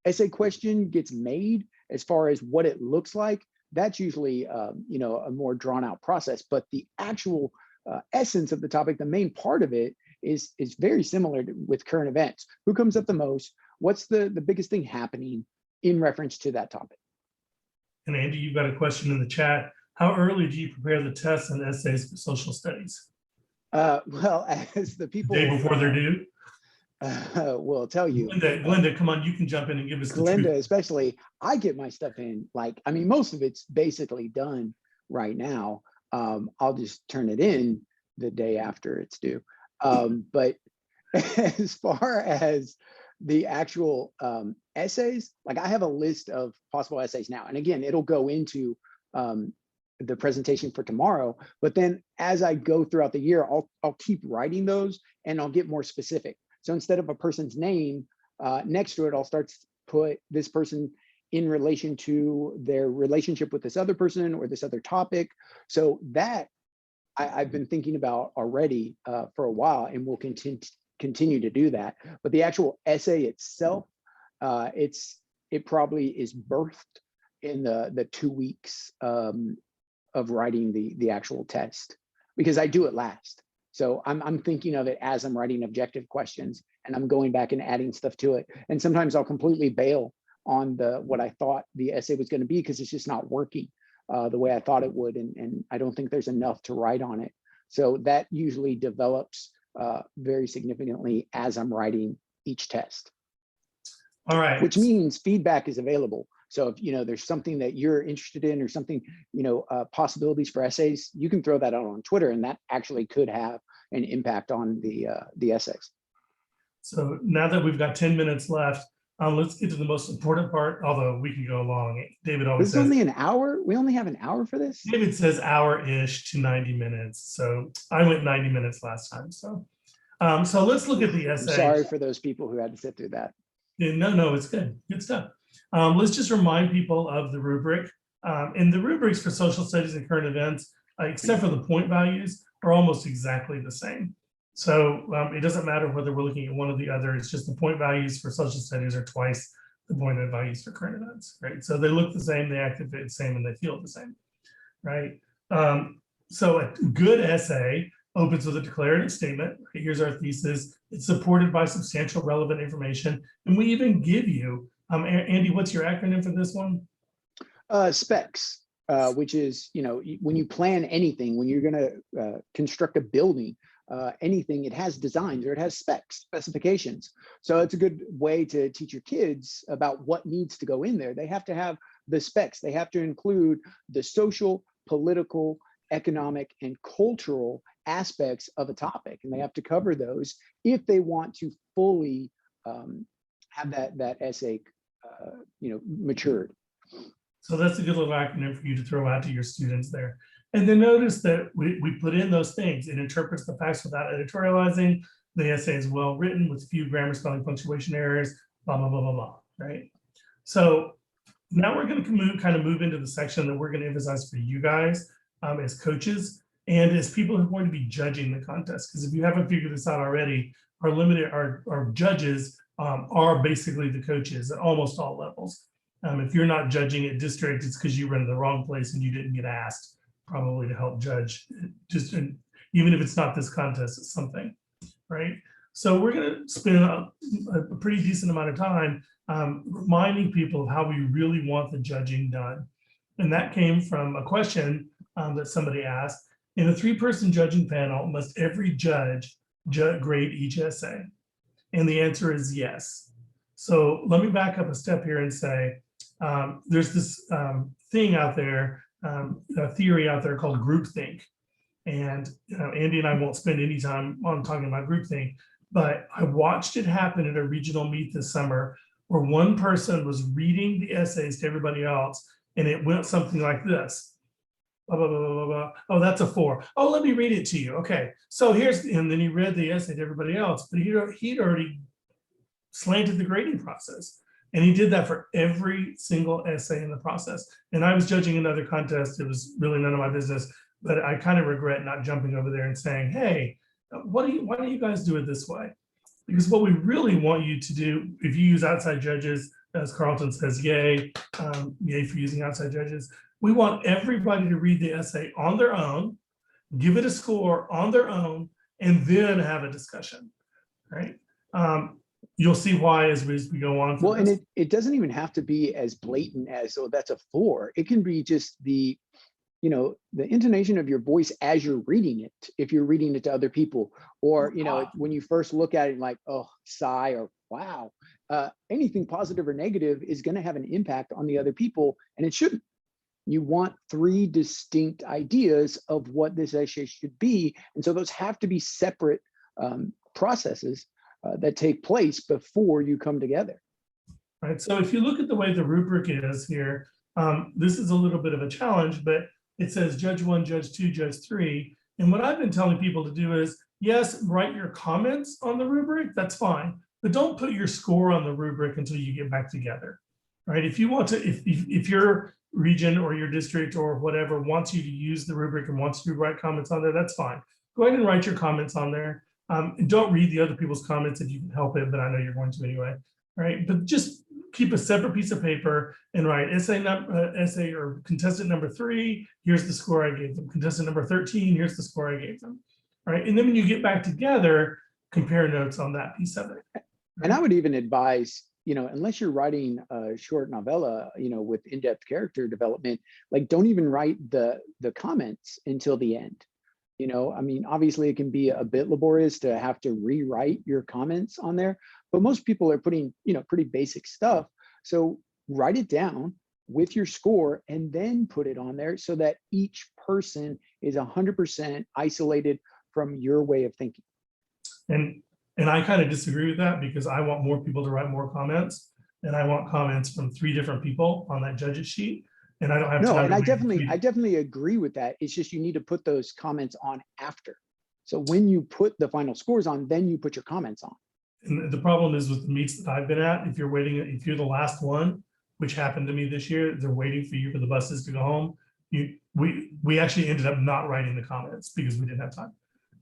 essay question gets made, as far as what it looks like, that's usually a more drawn out process. But the actual essence of the topic, the main part of it, is very similar with current events. Who comes up the most? What's the biggest thing happening in reference to that topic? And Andy, you've got a question in the chat. How early do you prepare the tests and essays for social studies? Well, as the people— The day before they're due? Will tell you. Glenda, come on, you can jump in and give us the Glenda, truth. especially, I get my stuff in, most of it's basically done right now. I'll just turn it in the day after it's due. But as far as the actual essays, like I have a list of possible essays now. And again, it'll go into the presentation for tomorrow. But then as I go throughout the year, I'll keep writing those and I'll get more specific. So instead of a person's name next to it, I'll start to put this person in relation to their relationship with this other person or this other topic. So that I've been thinking about already for a while, and will continue to do that. But the actual essay itself, it probably is birthed in the 2 weeks of writing the actual test, because I do it last. So I'm thinking of it as I'm writing objective questions, and I'm going back and adding stuff to it. And sometimes I'll completely bail on what I thought the essay was going to be, because it's just not working the way I thought it would, and I don't think there's enough to write on it. So that usually develops very significantly as I'm writing each test. All right. Which means feedback is available. So if there's something that you're interested in, or something, possibilities for essays, you can throw that out on Twitter, and that actually could have an impact on the essays. So now that we've got 10 minutes left, let's get to the most important part, although we can go long. David always This is says only an hour. We only have an hour for this. David says hour-ish to 90 minutes. So I went 90 minutes last time. So let's look at the essay. I'm sorry for those people who had to sit through that. Yeah, no, it's good. Good stuff. Let's just remind people of the rubric. And the rubrics for social studies and current events, except for the point values, are almost exactly the same. So it doesn't matter whether we're looking at one or the other. It's just the point values for social studies are twice the point values for current events, right? So they look the same, they activate the same, and they feel the same, right? So a good essay opens with a declarative statement. Right? Here's our thesis. It's supported by substantial relevant information. And we even give you, Andy, what's your acronym for this one? Specs, which is, when you plan anything, when you're going to construct a building, anything, it has designs, or it has specifications. So it's a good way to teach your kids about what needs to go in there. They have to have the specs. They have to include the social, political, economic, and cultural aspects of a topic, and they have to cover those if they want to fully have that essay matured. So that's a good little acronym for you to throw out to your students there. And then notice that we put in those things. It interprets the facts without editorializing. The essay is well written with few grammar, spelling, punctuation errors, blah, blah, blah, blah, blah, right? So now we're going to kind of move into the section that we're going to emphasize for you guys as coaches and as people who are going to be judging the contest. Because if you haven't figured this out already, our judges are basically the coaches at almost all levels. If you're not judging at district, it's because you were in the wrong place and you didn't get asked probably to help judge, even if it's not this contest, it's something, right? So we're going to spend a pretty decent amount of time reminding people of how we really want the judging done. And that came from a question that somebody asked. In a 3-person judging panel, must every judge grade each essay? And the answer is yes. So let me back up a step here and say, there's this thing out there, a theory out there called groupthink. And Andy and I won't spend any time on talking about groupthink, but I watched it happen at a regional meet this summer where one person was reading the essays to everybody else, and it went something like this. Blah, blah, blah, blah, blah. Oh, that's a 4. Oh, let me read it to you. Okay, so and then he read the essay to everybody else, but he'd already slanted the grading process. And he did that for every single essay in the process. And I was judging another contest. It was really none of my business, but I kind of regret not jumping over there and saying, hey, why don't you guys do it this way? Because what we really want you to do, if you use outside judges, as Carlton says, yay for using outside judges, we want everybody to read the essay on their own, give it a score on their own, and then have a discussion, right? You'll see why as we go on. Well, and it doesn't even have to be as blatant as, oh, that's a 4. It can be just the intonation of your voice as you're reading it, if you're reading it to other people, or, when you first look at it, like, oh, sigh, or wow, anything positive or negative is going to have an impact on the other people, and it shouldn't. You want 3 distinct ideas of what this essay should be. And so those have to be separate processes that take place before you come together. Right. So if you look at the way the rubric is here, this is a little bit of a challenge, but it says judge 1, judge 2, judge 3. And what I've been telling people to do is, yes, write your comments on the rubric, that's fine, but don't put your score on the rubric until you get back together, right? If you want to, if your region or your district or whatever wants you to use the rubric and wants you to write comments on there, that's fine. Go ahead and write your comments on there. And don't read the other people's comments if you can help it, but I know you're going to anyway, right? But just keep a separate piece of paper and write essay or contestant number 3, here's the score I gave them. Contestant number 13, here's the score I gave them. All right. And then when you get back together, compare notes on that piece of it. Right? And I would even advise, unless you're writing a short novella, with in-depth character development, like don't even write the comments until the end. I mean, obviously it can be a bit laborious to have to rewrite your comments on there, but most people are putting, pretty basic stuff. So write it down with your score and then put it on there so that each person is 100% isolated from your way of thinking. And I kind of disagree with that because I want more people to write more comments, and I want comments from 3 different people on that judges sheet. And I don't have No, time. and I definitely agree with that. It's just you need to put those comments on after. So when you put the final scores on, then you put your comments on. And the problem is with the meets that I've been at, if you're the last one, which happened to me this year, they're waiting for you for the buses to go home. We actually ended up not writing the comments because we didn't have time.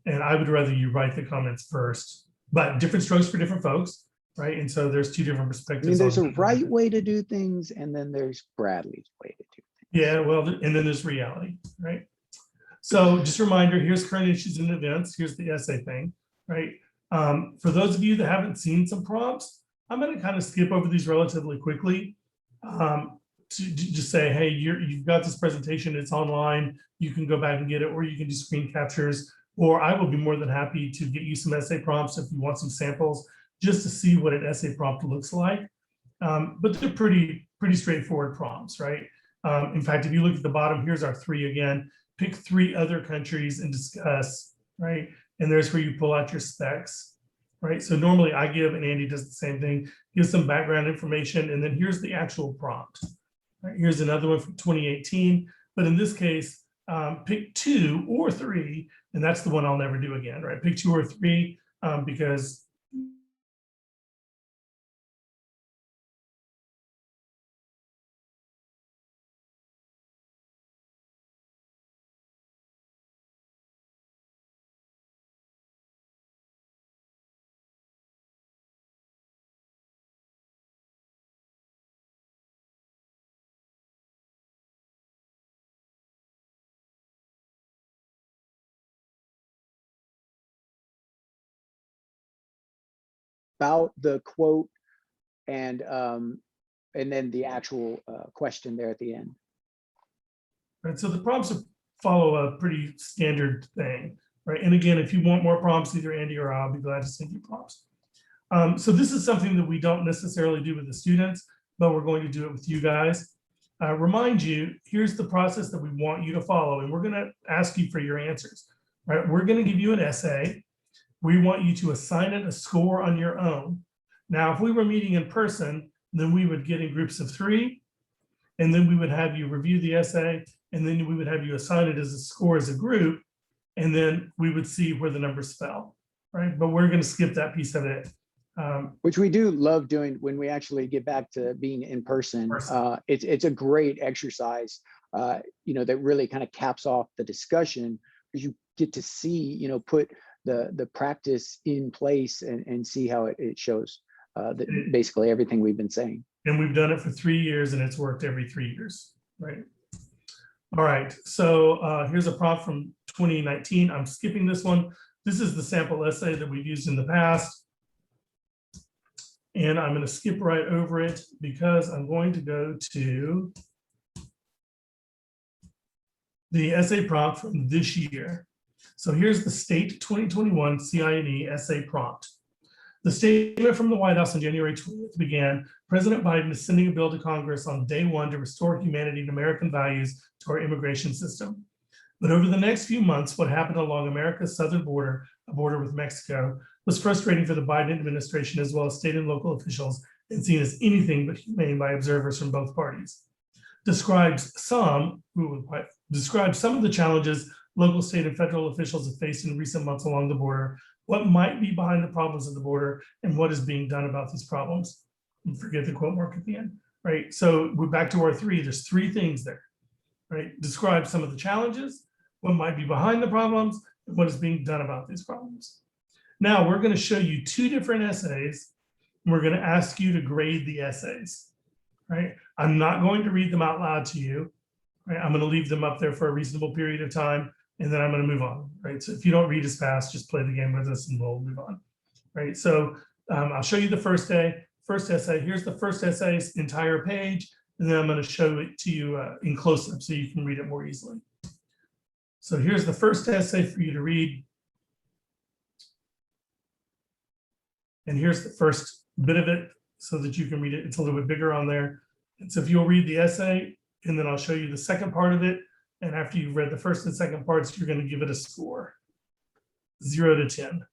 And I would rather you write the comments first, but different strokes for different folks, right? And so there's 2 different perspectives. I mean, there's a right way to do things, and then there's Bradley's way to do things. Yeah, well, and then there's reality, right? So just a reminder, here's current issues and events. Here's the essay thing, right? For those of you that haven't seen some prompts, I'm going to kind of skip over these relatively quickly to just say, hey, you've got this presentation, it's online, you can go back and get it, or you can do screen captures, or I will be more than happy to get you some essay prompts if you want some samples, just to see what an essay prompt looks like. But they're pretty straightforward prompts, right? In fact, if you look at the bottom, here's our 3 again. Pick 3 other countries and discuss, right? And there's where you pull out your specs, right? So normally I give, and Andy does the same thing, give some background information, and then here's the actual prompt. Right? Here's another one from 2018, but in this case, pick 2 or 3, and that's the one I'll never do again, right? Pick 2 or 3 because about the quote and then the actual question there at the end. Right, so the prompts follow a pretty standard thing, right? And again, if you want more prompts, either Andy or I'll be glad to send you prompts. So this is something that we don't necessarily do with the students, but we're going to do it with you guys. Remind you, here's the process that we want you to follow, and we're going to ask you for your answers, right? We're going to give you an essay. We want you to assign it a score on your own. Now, if we were meeting in person, then we would get in groups of 3, and then we would have you review the essay, and then we would have you assign it as a score as a group, and then we would see where the numbers fell, right? But we're going to skip that piece of it. Which we do love doing when we actually get back to being in person. It's a great exercise, that really kind of caps off the discussion, because you get to see, put the practice in place and see how it shows basically everything we've been saying. And we've done it for 3 years, and it's worked every 3 years, right? All right, so here's a prompt from 2019. I'm skipping this one. This is the sample essay that we've used in the past. And I'm going to skip right over it because I'm going to go to the essay prompt from this year. So here's the state 2021 CI&E essay prompt. The statement from the White House on January 20th began, President Biden is sending a bill to Congress on day one to restore humanity and American values to our immigration system. But over the next few months, what happened along America's southern border, a border with Mexico, was frustrating for the Biden administration as well as state and local officials and seen as anything but humane by observers from both parties. Describes some of the challenges local, state, and federal officials have faced in recent months along the border, what might be behind the problems of the border, and what is being done about these problems. And forget the quote mark at the end, right? So we're back to our three. There's three things there, right? Describe some of the challenges, what might be behind the problems, and what is being done about these problems. Now we're going to show you two different essays, and we're going to ask you to grade the essays, right? I'm not going to read them out loud to you, right? I'm going to leave them up there for a reasonable period of time, and then I'm going to move on, right? So if you don't read as fast, just play the game with us and we'll move on, right? So I'll show you the first essay. Here's the first essay's entire page, and then I'm going to show it to you in close-up so you can read it more easily. So here's the first essay for you to read. And here's the first bit of it so that you can read it. It's a little bit bigger on there. And so if you'll read the essay, and then I'll show you the second part of it. And after you've read the first and second parts, you're going to give it a score, 0 to 10.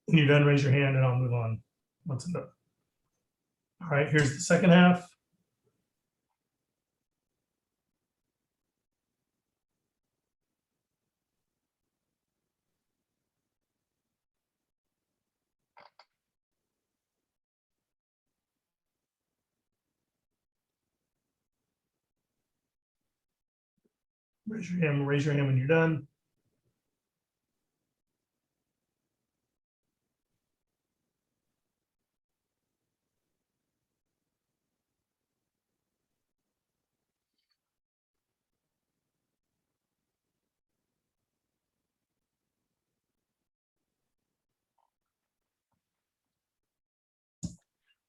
When you're done, raise your hand and I'll move on. Once enough. All right, here's the second half. Raise your hand when you're done.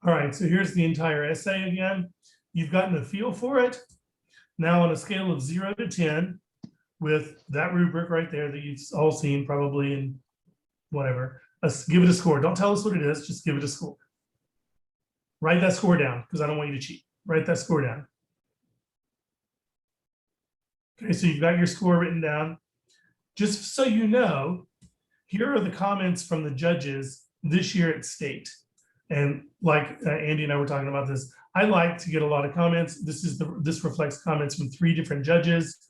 All right, so here's the entire essay again. You've gotten a feel for it. Now on a scale of 0 to 10, with that rubric right there that you've all seen probably in whatever, give it a score. Don't tell us what it is, just give it a score. Write that score down because I don't want you to cheat. Write that score down. Okay, so you've got your score written down. Just so you know, here are the comments from the judges this year at state. And like Andy and I were talking about this, I like to get a lot of comments. This reflects comments from 3 different judges.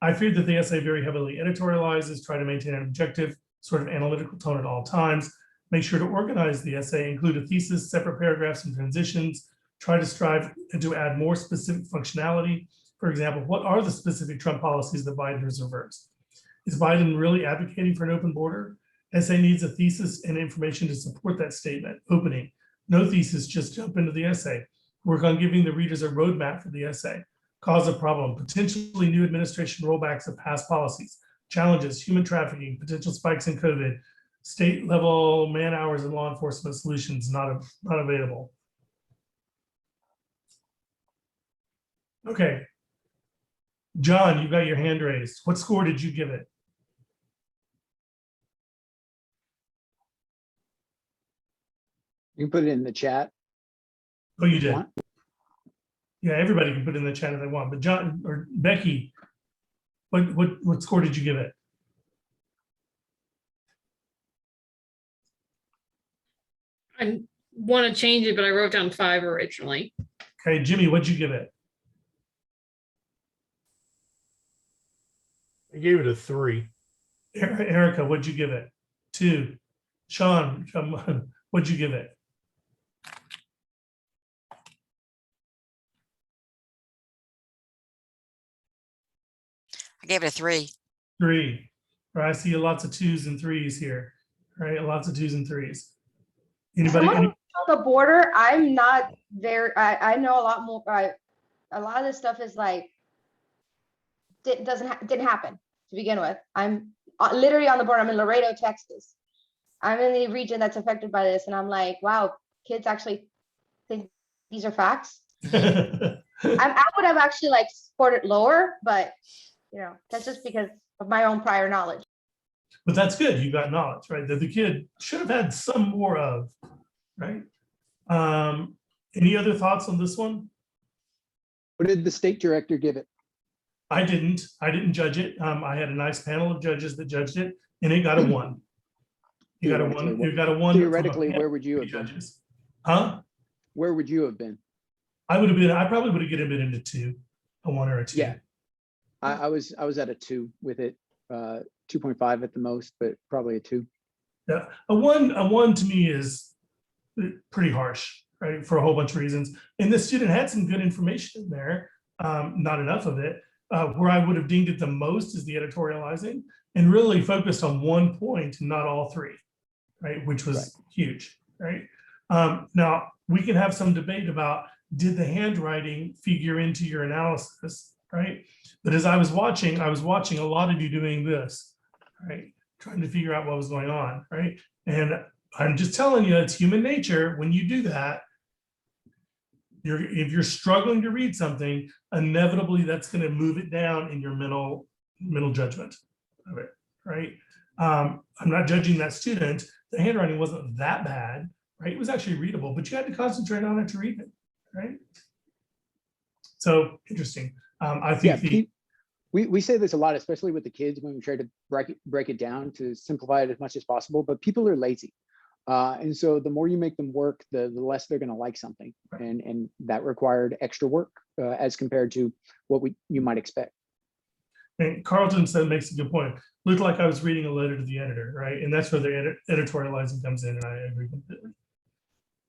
I fear that the essay very heavily editorializes, try to maintain an objective, sort of analytical tone at all times. Make sure to organize the essay, include a thesis, separate paragraphs and transitions, try to strive to add more specific functionality. For example, what are the specific Trump policies that Biden has reversed? Is Biden really advocating for an open border? Essay needs a thesis and information to support that statement. Opening, no thesis, just jump into the essay. Work on giving the readers a roadmap for the essay. Cause of problem, potentially new administration rollbacks of past policies. Challenges, human trafficking, potential spikes in COVID, state level man hours and law enforcement solutions not available. Okay. John, you've got your hand raised. What score did you give it? You can put it in the chat. Oh, you did. Yeah, everybody can put it in the chat if they want. But John or Becky, what score did you give it? I want to change it, but I wrote down 5 originally. Okay, Jimmy, what'd you give it? I gave it a 3. Erica, what'd you give it? 2. Sean, what'd you give it? I gave it a 3. 3. Right, I see lots of 2s and 3s here. Right, lots of 2s and 3s. Anybody? Someone the border, I'm not there. I know a lot more. A lot of this stuff is like, didn't happen to begin with. I'm literally on the border. I'm in Laredo, Texas. I'm in the region that's affected by this. And I'm like, wow, kids actually think these are facts. I would have actually like scored it lower, but that's just because of my own prior knowledge. But that's good. You got knowledge, right? That the kid should have had some more of, right? Any other thoughts on this one? What did the state director give it? I didn't judge it. I had a nice panel of judges that judged it, and it got a 1. You got a 1. You got a 1. Theoretically, where would you have been? Huh? Where would you have been? I probably would have given it into 2, a 1 or a 2. Yeah, I was at a 2 with it, 2.5 at the most, but probably a 2. Yeah, a one to me is pretty harsh, right? For a whole bunch of reasons. And the student had some good information in there, not enough of it. Where I would have dinged it the most is the editorializing, and really focused on one point, not all 3, right? Which was huge, right? Now we can have some debate about, did the handwriting figure into your analysis, right? But as I was watching a lot of you doing this, right? Trying to figure out what was going on, right? And I'm just telling you, it's human nature. When you do that, if you're struggling to read something, inevitably that's going to move it down in your mental judgment of it, right? I'm not judging that student. The handwriting wasn't that bad, right? It was actually readable, but you had to concentrate on it to read it, right? So interesting. I think we say this a lot, especially with the kids when we try to break it down to simplify it as much as possible, but people are lazy. And so the more you make them work, the less they're going to like something. And that required extra work as compared to what you might expect. And Carlton said, makes a good point. Looked like I was reading a letter to the editor, right? And that's where the editorializing comes in, and I agree completely.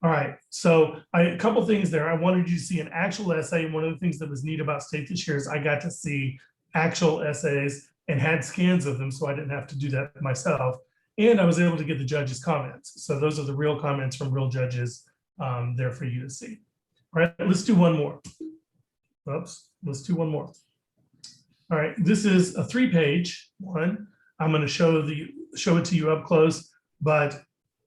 All right, so a couple things there. I wanted you to see an actual essay. And one of the things that was neat about State this year is I got to see actual essays and had scans of them, so I didn't have to do that myself. And I was able to get the judges' comments. So those are the real comments from real judges there for you to see. All right, let's do one more. Oops, let's do one more. All right, this is a 3-page one. I'm going to show it to you up close, but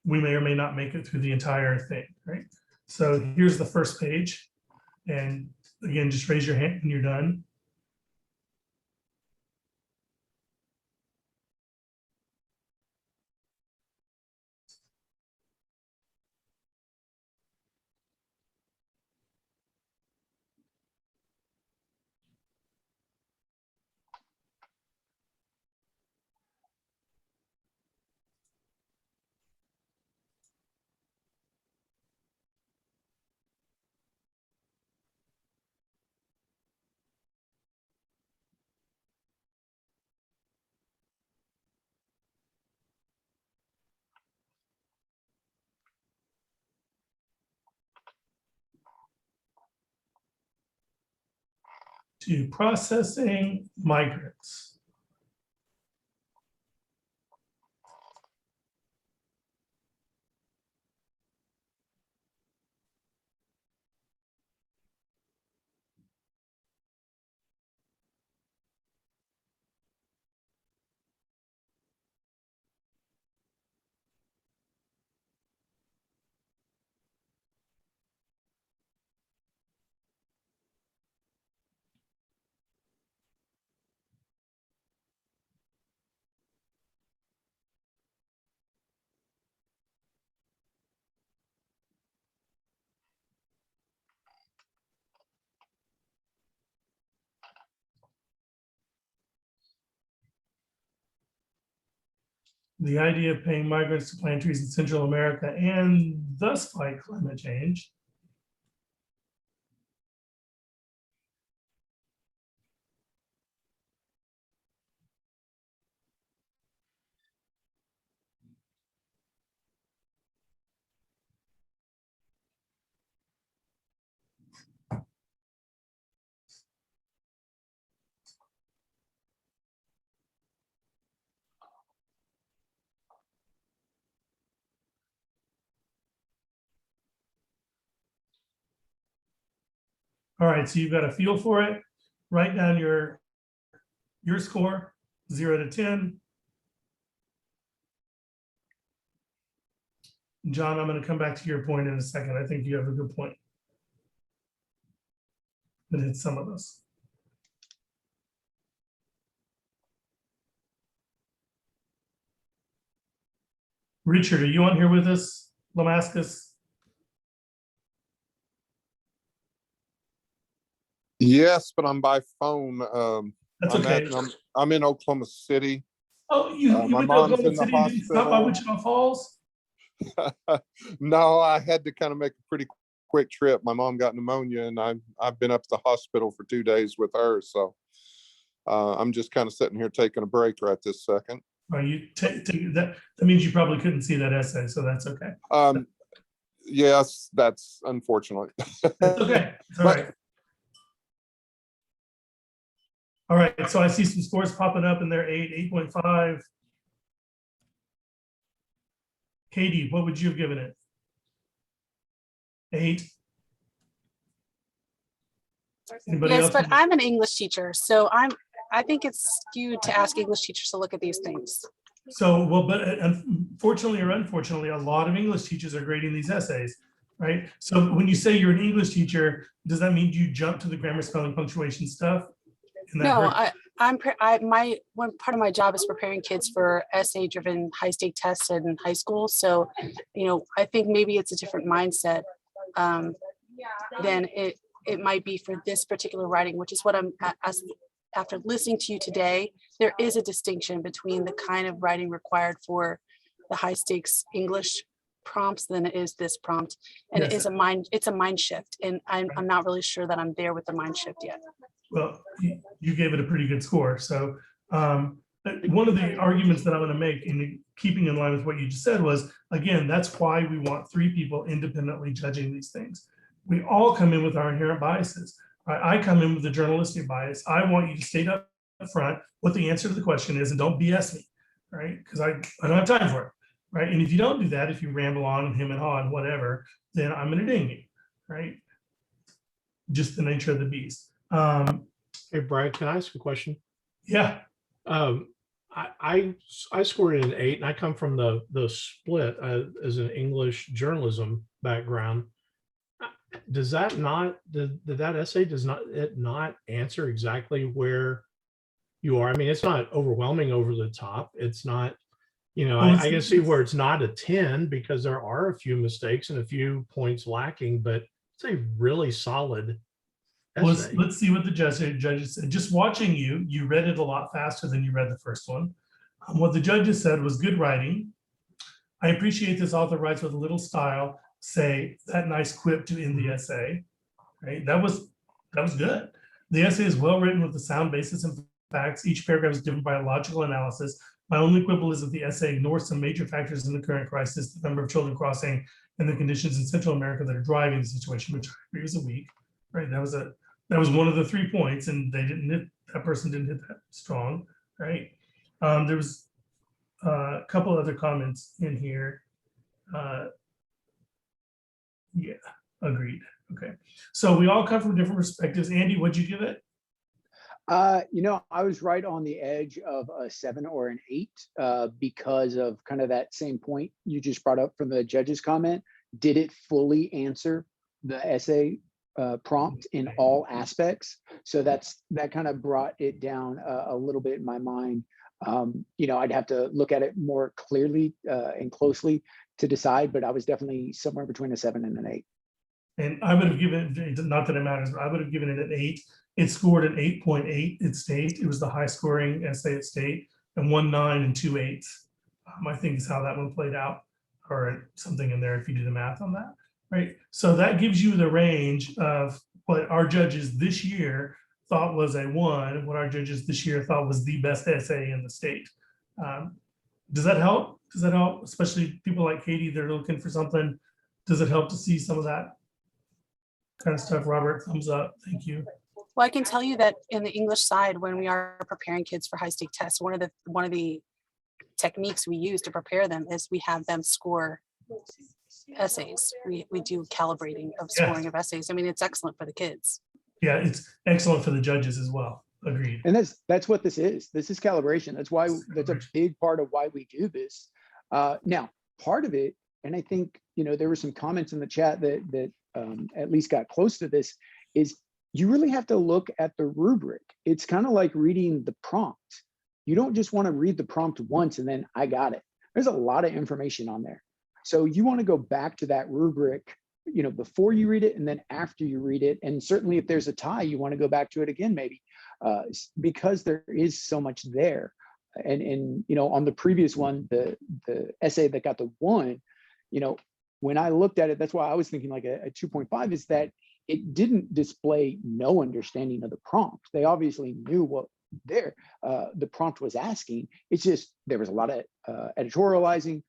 we may or may not make it through the entire thing, right? So here's the first page. And again, just raise your hand when you're done. To processing migrants. The idea of paying migrants to plant trees in Central America and thus fight climate change. All right, so you've got a feel for it. Write down your score, 0 to 10. John, I'm going to come back to your point in a second. I think you have a good point. But hit some of those. Richard, are you on here with us, Lamascus? Yes, but I'm by phone. That's okay. I'm in Oklahoma City. Oh, you my went to mom's Oklahoma in the City and didn't stop by hospital. Wichita Falls? No, I had to kind of make a pretty quick trip. My mom got pneumonia, and I've been up to the hospital for 2 days with her. So I'm just kind of sitting here taking a break right this second. Are you that means you probably couldn't see that essay, so that's okay. Yes, that's unfortunate. It's okay. It's all right. All right, so I see some scores popping up in there, 8.5. Katie, what would you have given it? 8. Anybody Yes, else? but I'm an English teacher, so I think it's skewed to ask English teachers to look at these things. So, well, but unfortunately or unfortunately, a lot of English teachers are grading these essays, right? So when you say you're an English teacher, does that mean you jump to the grammar, spelling, punctuation stuff? No, one part of my job is preparing kids for essay-driven high-stake tests in high school. So, I think maybe it's a different mindset than it might be for this particular writing, which is what after listening to you today, there is a distinction between the kind of writing required for the high-stakes English prompts than it is this prompt, and Yes. it's a mind shift, and I'm not really sure that I'm there with the mind shift yet. Well, you gave it a pretty good score. So one of the arguments that I'm going to make, in keeping in line with what you just said, was, again, that's why we want 3 people independently judging these things. We all come in with our inherent biases. I come in with a journalistic bias. I want you to state up front what the answer to the question is and don't BS me, right? Because I don't have time for it, right? And if you don't do that, if you ramble on and him and haw and whatever, then I'm going to ding you, right? Just the nature of the beast. Hey, Brian, can I ask a question? Yeah. I scored an 8, and I come from the split as an English journalism background. Does that not that essay does not answer exactly where you are? I mean, it's not overwhelming over the top. It's not, I can see where it's not a 10 because there are a few mistakes and a few points lacking, but it's a really solid essay. Let's see what the judges said. Just watching you read it a lot faster than you read the first one. What the judges said was good writing. I appreciate this author writes with a little style. Say that nice quip to end the essay, right? That was good. The essay is well written with a sound basis and facts. Each paragraph is given by a logical analysis. My only quibble is that the essay ignores some major factors in the current crisis, the number of children crossing and the conditions in Central America that are driving the situation, which I agree is weak, right? That was one of the 3 points, and that person didn't hit that strong, right? There was a couple other comments in here. Yeah, agreed. Okay, so we all come from different perspectives. Andy, what'd you give it? I was right on the edge of a 7 or an 8 because of kind of that same point you just brought up from the judge's comment. Did it fully answer the essay prompt in all aspects? So that kind of brought it down a little bit in my mind. I'd have to look at it more clearly and closely to decide, but I was definitely somewhere between a 7 and an 8. And I would have given it, not that it matters, but I would have given it an 8. It scored an 8.8 at state. It was the high scoring essay at state, and 1 9 and 2 8s. I think is how that one played out, or something in there if you do the math on that, right? So that gives you the range of what our judges this year thought was a 1, what our judges this year thought was the best essay in the state. Does that help? Does that help? Especially people like Katie, they're looking for something. Does it help to see some of that kind of stuff? Robert, thumbs up. Thank you. Well, I can tell you that in the English side, when we are preparing kids for high stake tests, one of the techniques we use to prepare them is we have them score essays. We do calibrating of scoring of essays. I mean, it's excellent for the kids. Yeah, it's excellent for the judges as well. Agreed. And that's what this is. This is calibration. That's a big part of why we do this. Now, part of it, and I think, there were some comments in the chat that at least got close to this, is you really have to look at the rubric. It's kind of like reading the prompt. You don't just want to read the prompt once and then I got it. There's a lot of information on there. So you want to go back to that rubric, before you read it and then after you read it. And certainly if there's a tie, you want to go back to it again, maybe, because there is so much there. And on the previous one, the essay that got the 1, when I looked at it, that's why I was thinking like a 2.5, is that it didn't display no understanding of the prompt. They obviously knew what the prompt was asking. It's just there was a lot of editorializing.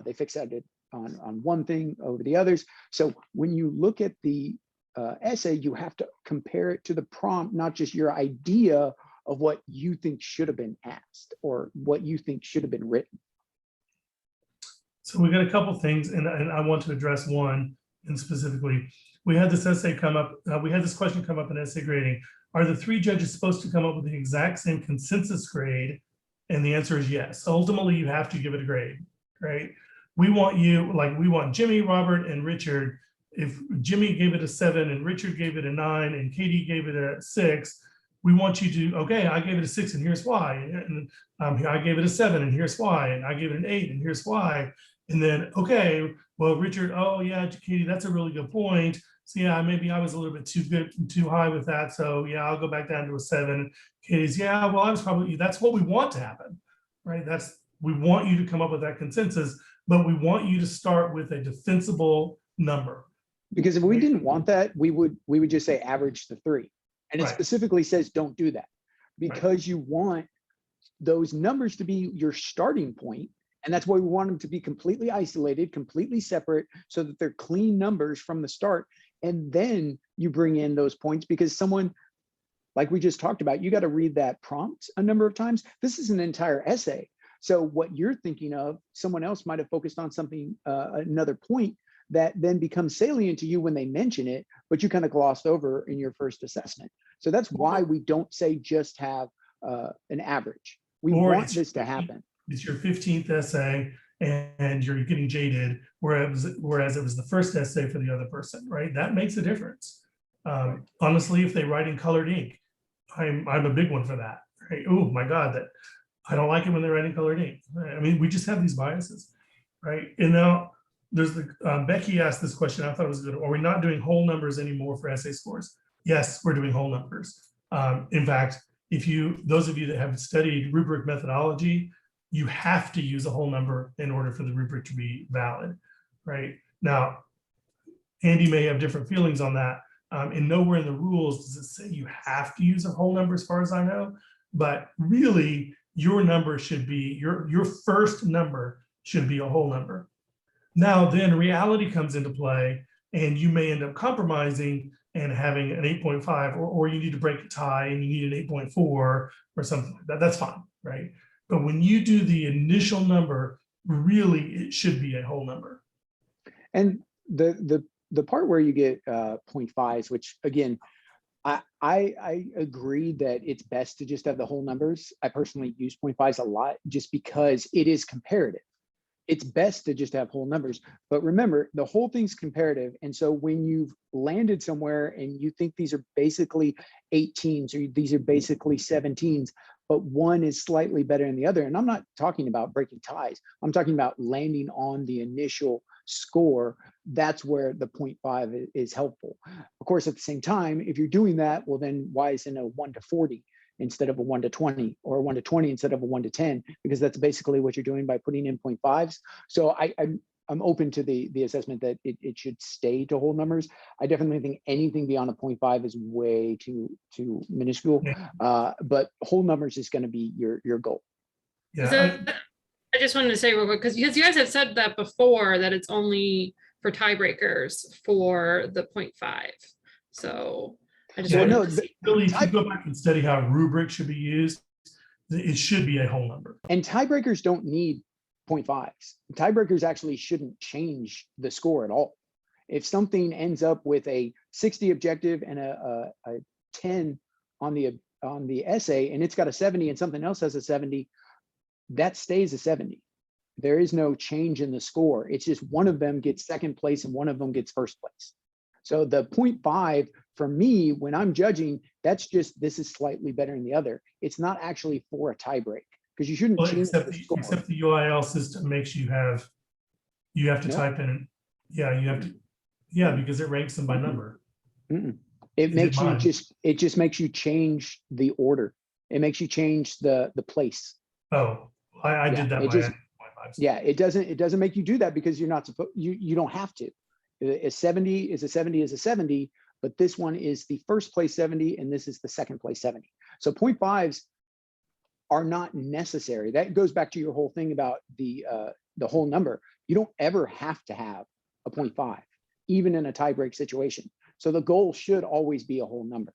They fixated on one thing over the others. So when you look at the essay, you have to compare it to the prompt, not just your idea of what you think should have been asked or what you think should have been written. So we got a couple things, and I want to address one, and specifically, we had this essay come up, we had this question come up in essay grading. Are the 3 judges supposed to come up with the exact same consensus grade? And the answer is yes. Ultimately, you have to give it a grade, right? We want Jimmy, Robert, and Richard. If Jimmy gave it a 7 and Richard gave it a 9 and Katie gave it a 6, we want you to, okay, I gave it a 6 and here's why. And I gave it a 7 and here's why. And I gave it an 8 and here's why. And then, okay, well, Richard, oh yeah, Katie, that's a really good point. So yeah, maybe I was a little bit too high with that. So yeah, I'll go back down to a 7. Katie's, yeah, well, I was probably, that's what we want to happen, right? We want you to come up with that consensus, but we want you to start with a defensible number. Because if we didn't want that, we would just say average the 3. And it Right. specifically says don't do that, because you want those numbers to be your starting point. And that's why we want them to be completely isolated, completely separate, so that they're clean numbers from the start. And then you bring in those points, because someone, like we just talked about, you got to read that prompt a number of times. This is an entire essay. So what you're thinking of, someone else might have focused on something, another point that then becomes salient to you when they mention it, but you kind of glossed over in your first assessment. So that's why we don't say just have an average. We want this to happen. It's your 15th essay and you're getting jaded, whereas it was the first essay for the other person, right? That makes a difference. Honestly, if they write in colored ink, I'm a big one for that, right? Oh my God, that I don't like it when they write in colored ink. I mean, we just have these biases, right? And now there's Becky asked this question. I thought it was good. Are we not doing whole numbers anymore for essay scores? Yes, we're doing whole numbers. In fact, those of you that have studied rubric methodology, you have to use a whole number in order for the rubric to be valid, right? Now, Andy may have different feelings on that. And nowhere in the rules does it say you have to use a whole number, as far as I know. But really, your number should be, your first number should be a whole number. Now, then reality comes into play, and you may end up compromising and having an 8.5, or you need to break a tie and you need an 8.4 or something like that. That's fine, right? But when you do the initial number, really, it should be a whole number. And the part where you get 0.5s, which again, I agree that it's best to just have the whole numbers. I personally use 0.5s a lot just because it is comparative. It's best to just have whole numbers. But remember, the whole thing's comparative. And so when you've landed somewhere and you think these are basically 18s or these are basically 17s, but one is slightly better than the other. And I'm not talking about breaking ties. I'm talking about landing on the initial score. That's where the 0.5 is helpful. Of course, at the same time, if you're doing that, well, then why isn't a 1 to 40 instead of a 1 to 20, or a 1 to 20 instead of a 1 to 10? Because that's basically what you're doing by putting in 0.5s. So I'm open to the assessment that it should stay to whole numbers. I definitely think anything beyond a 0.5 is way too minuscule. But whole numbers is going to be your goal. Yeah. So I just wanted to say real quick, because you guys have said that before, that it's only for tiebreakers for the 0.5. So I just wanted to see. Really, if you go back and study how rubric should be used, it should be a whole number. And tiebreakers don't need 0.5s. Tiebreakers actually shouldn't change the score at all. If something ends up with a 60 objective and a 10 on the essay, and it's got a 70 and something else has a 70, that stays a 70. There is no change in the score. It's just one of them gets second place and one of them gets first place. So the 0.5 for me, when I'm judging, that's just, this is slightly better than the other. It's not actually for a tie break, because you shouldn't Well, change except the score. the UIL system makes you have to No. type in, yeah, you have to, yeah, because it ranks them by number. It It makes did you mine. it just makes you change the order. It makes you change the place. Oh, I did that it by just- 0.5. Yeah, it doesn't make you do that because you're not supposed, you don't have to. A 70 is a 70 is a 70, but this one is the first place 70 and this is the second place 70. So 0.5s are not necessary. That goes back to your whole thing about the whole number. You don't ever have to have a 0.5, even in a tie break situation. So the goal should always be a whole number.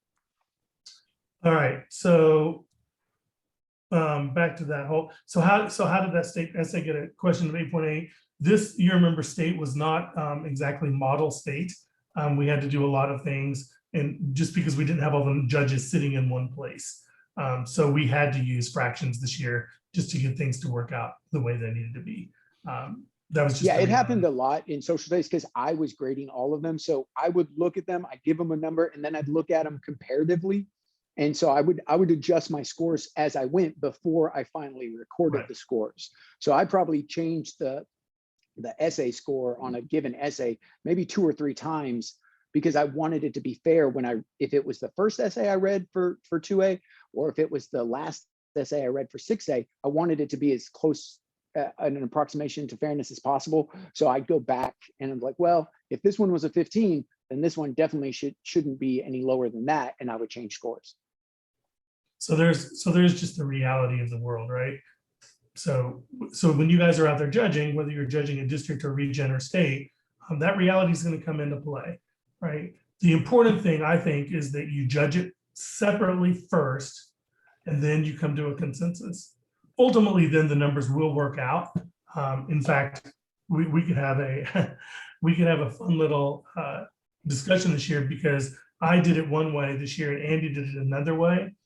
All right, so back to that whole, so how did that state essay get a question of 8.8? This, you remember, state was not exactly model state. We had to do a lot of things, and just because we didn't have all the judges sitting in one place. So we had to use fractions this year just to get things to work out the way they needed to be. That was just Yeah, the it happened reality. a lot in social studies because I was grading all of them. So I would look at them, I'd give them a number, and then I'd look at them comparatively. And so I would adjust my scores as I went before I finally recorded Right. the scores. So I probably changed the essay score on a given essay maybe 2 or 3 times because I wanted it to be fair when if it was the first essay I read for 2A, or if it was the last essay I read for 6A, I wanted it to be as close an approximation to fairness as possible. So I'd go back and I'm like, well, if this one was a 15, then this one definitely shouldn't be any lower than that, and I would change scores. So there's just the reality of the world, right? So when you guys are out there judging, whether you're judging a district or region or state, that reality is going to come into play, right? The important thing, I think, is that you judge it separately first, and then you come to a consensus. Ultimately, then the numbers will work out. In fact, we could have a fun little discussion this year, because I did it one way this year and Andy did it another way.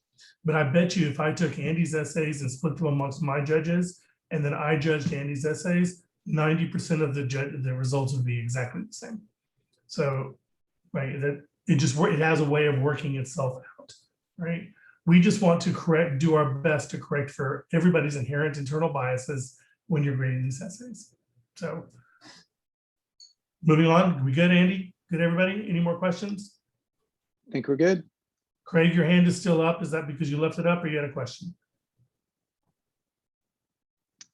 But I bet you if I took Andy's essays and split them amongst my judges, and then I judged Andy's essays, 90% of the results would be exactly the same. So, right, that it has a way of working itself out, right? We just want to do our best to correct for everybody's inherent internal biases when you're grading these essays. So, moving on, we good, Andy? Good, everybody? Any more questions? I think we're good. Craig, your hand is still up. Is that because you left it up or you had a question?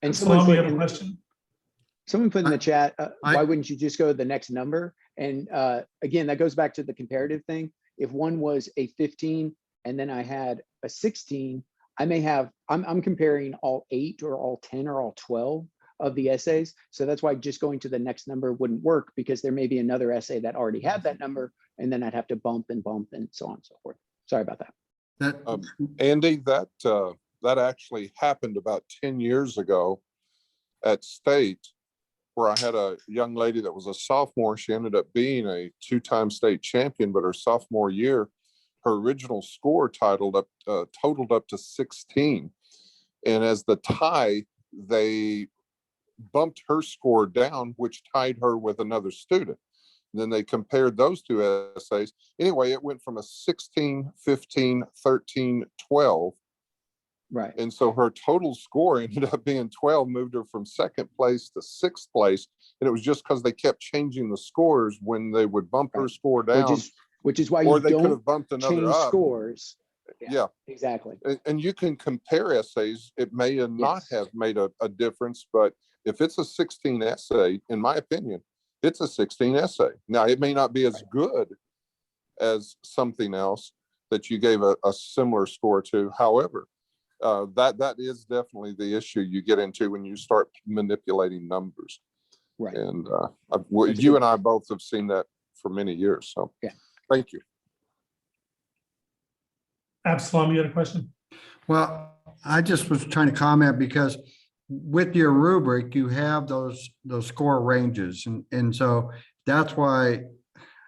And Salam, you had a question? Someone put in the chat, I- why wouldn't you just go to the next number? And again, that goes back to the comparative thing. If one was a 15 and then I had a 16, I may have, I'm comparing all 8 or all 10 or all 12 of the essays. So that's why just going to the next number wouldn't work, because there may be another essay that already had that number, and then I'd have to bump and so on and so forth. Sorry about that. That, Andy, that actually happened about 10 years ago at state, where I had a young lady that was a sophomore. She ended up being a 2-time state champion, but her sophomore year, her original score totaled up to 16. And as the tie, they bumped her score down, which tied her with another student. Then they compared those 2 essays. Anyway, it went from a 16, 15, 13, 12. Right. And so her total score ended up being 12, moved her from 2nd place to 6th place. And it was just because they kept changing the scores when they would bump her score down. Which is why or you they could don't have bumped another change up. scores. Yeah. Exactly. And you can compare essays. It may not have made a difference, but if it's a 16 essay, in my opinion, it's a 16 essay. Now, it may not be as good as something else that you gave a similar score to. However, that is definitely the issue you get into when you start manipulating numbers. Right. And you and I both have seen that for many years. So yeah. Thank you. Absalom, you had a question? well, I just was trying to comment because with your rubric, you have those score ranges. And so that's why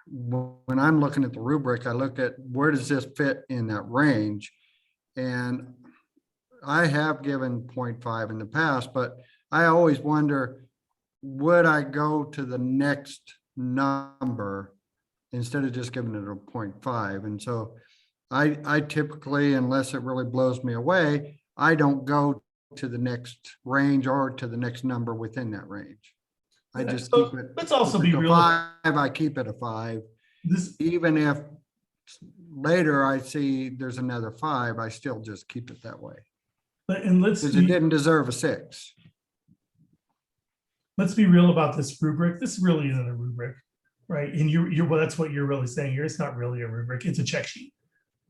when I'm looking at the rubric, I look at where does this fit in that range? And I have given 0.5 in the past, but I always wonder, would I go to the next number instead of just giving it a 0.5? And so I typically, unless it really blows me away, I don't go to the next range or to the next number within that range. I just So keep it. let's also if be it's a real. 5, I keep it a 5. This, Even if later I see there's another 5, I still just keep it that way. and let's Because it didn't deserve a 6. let's be real about this rubric. This really isn't a rubric, right? And you're well, that's what you're really saying here. It's not really a rubric. It's a check sheet,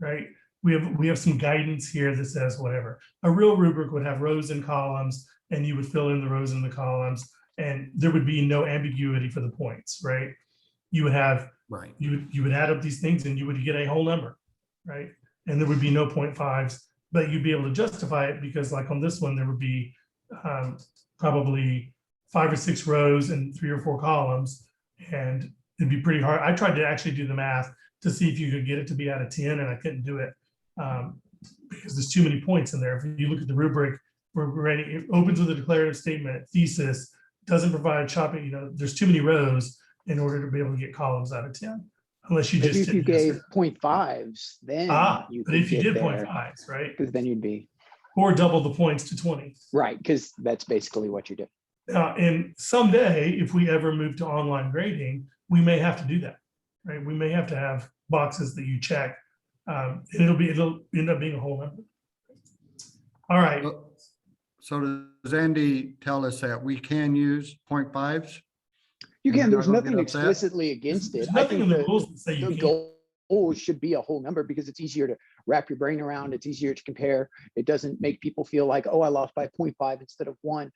right? We have some guidance here that says whatever. A real rubric would have rows and columns, and you would fill in the rows and the columns, and there would be no ambiguity for the points, right? You would have Right. you would add up these things and you would get a whole number, right? And there would be no 0.5s, but you'd be able to justify it because, like on this one, there would be probably 5 or 6 rows and 3 or 4 columns, and it'd be pretty hard. I tried to actually do the math to see if you could get it to be out of 10, and I couldn't do it because there's too many points in there. If you look at the rubric, we're ready. It opens with a declarative statement, thesis, doesn't provide shopping. There's too many rows in order to be able to get columns out of 10, unless you just. If you gave 0.5s, then you but if you did there, 0.5s, right? because then you'd be Or double the points to 20. right, because that's basically what you do. And someday, if we ever move to online grading, we may have to do that, right? We may have to have boxes that you check, and it'll end up being a whole number. All right. So does Andy tell us that we can use 0.5s? You can. There's Not gonna nothing get upset? explicitly against it. There's I nothing think in the rules that say you the can't. goal should be a whole number because it's easier to wrap your brain around. It's easier to compare. It doesn't make people feel like, oh, I lost by 0.5 instead of 1.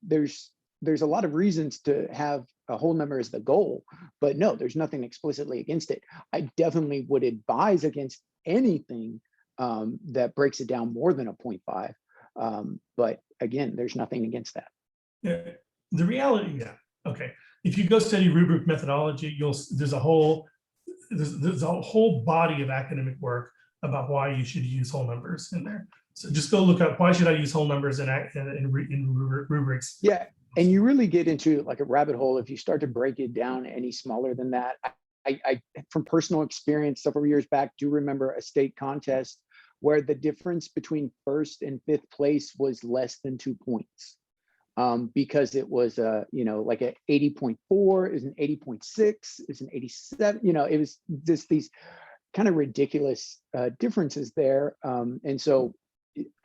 There's a lot of reasons to have a whole number as the goal, but no, there's nothing explicitly against it. I definitely would advise against anything that breaks it down more than a 0.5. But again, there's nothing against that. Yeah, the reality, yeah, okay. If you go study rubric methodology, there's a whole body of academic work about why you should use whole numbers in there. So just go look up why should I use whole numbers in rubrics. Yeah, and you really get into like a rabbit hole if you start to break it down any smaller than that. I from personal experience several years back, do remember a state contest where the difference between 1st and 5th place was less than 2 points. Because it was like an 80.4 is an 80.6 is an 87, it was just these kind of ridiculous differences there. And so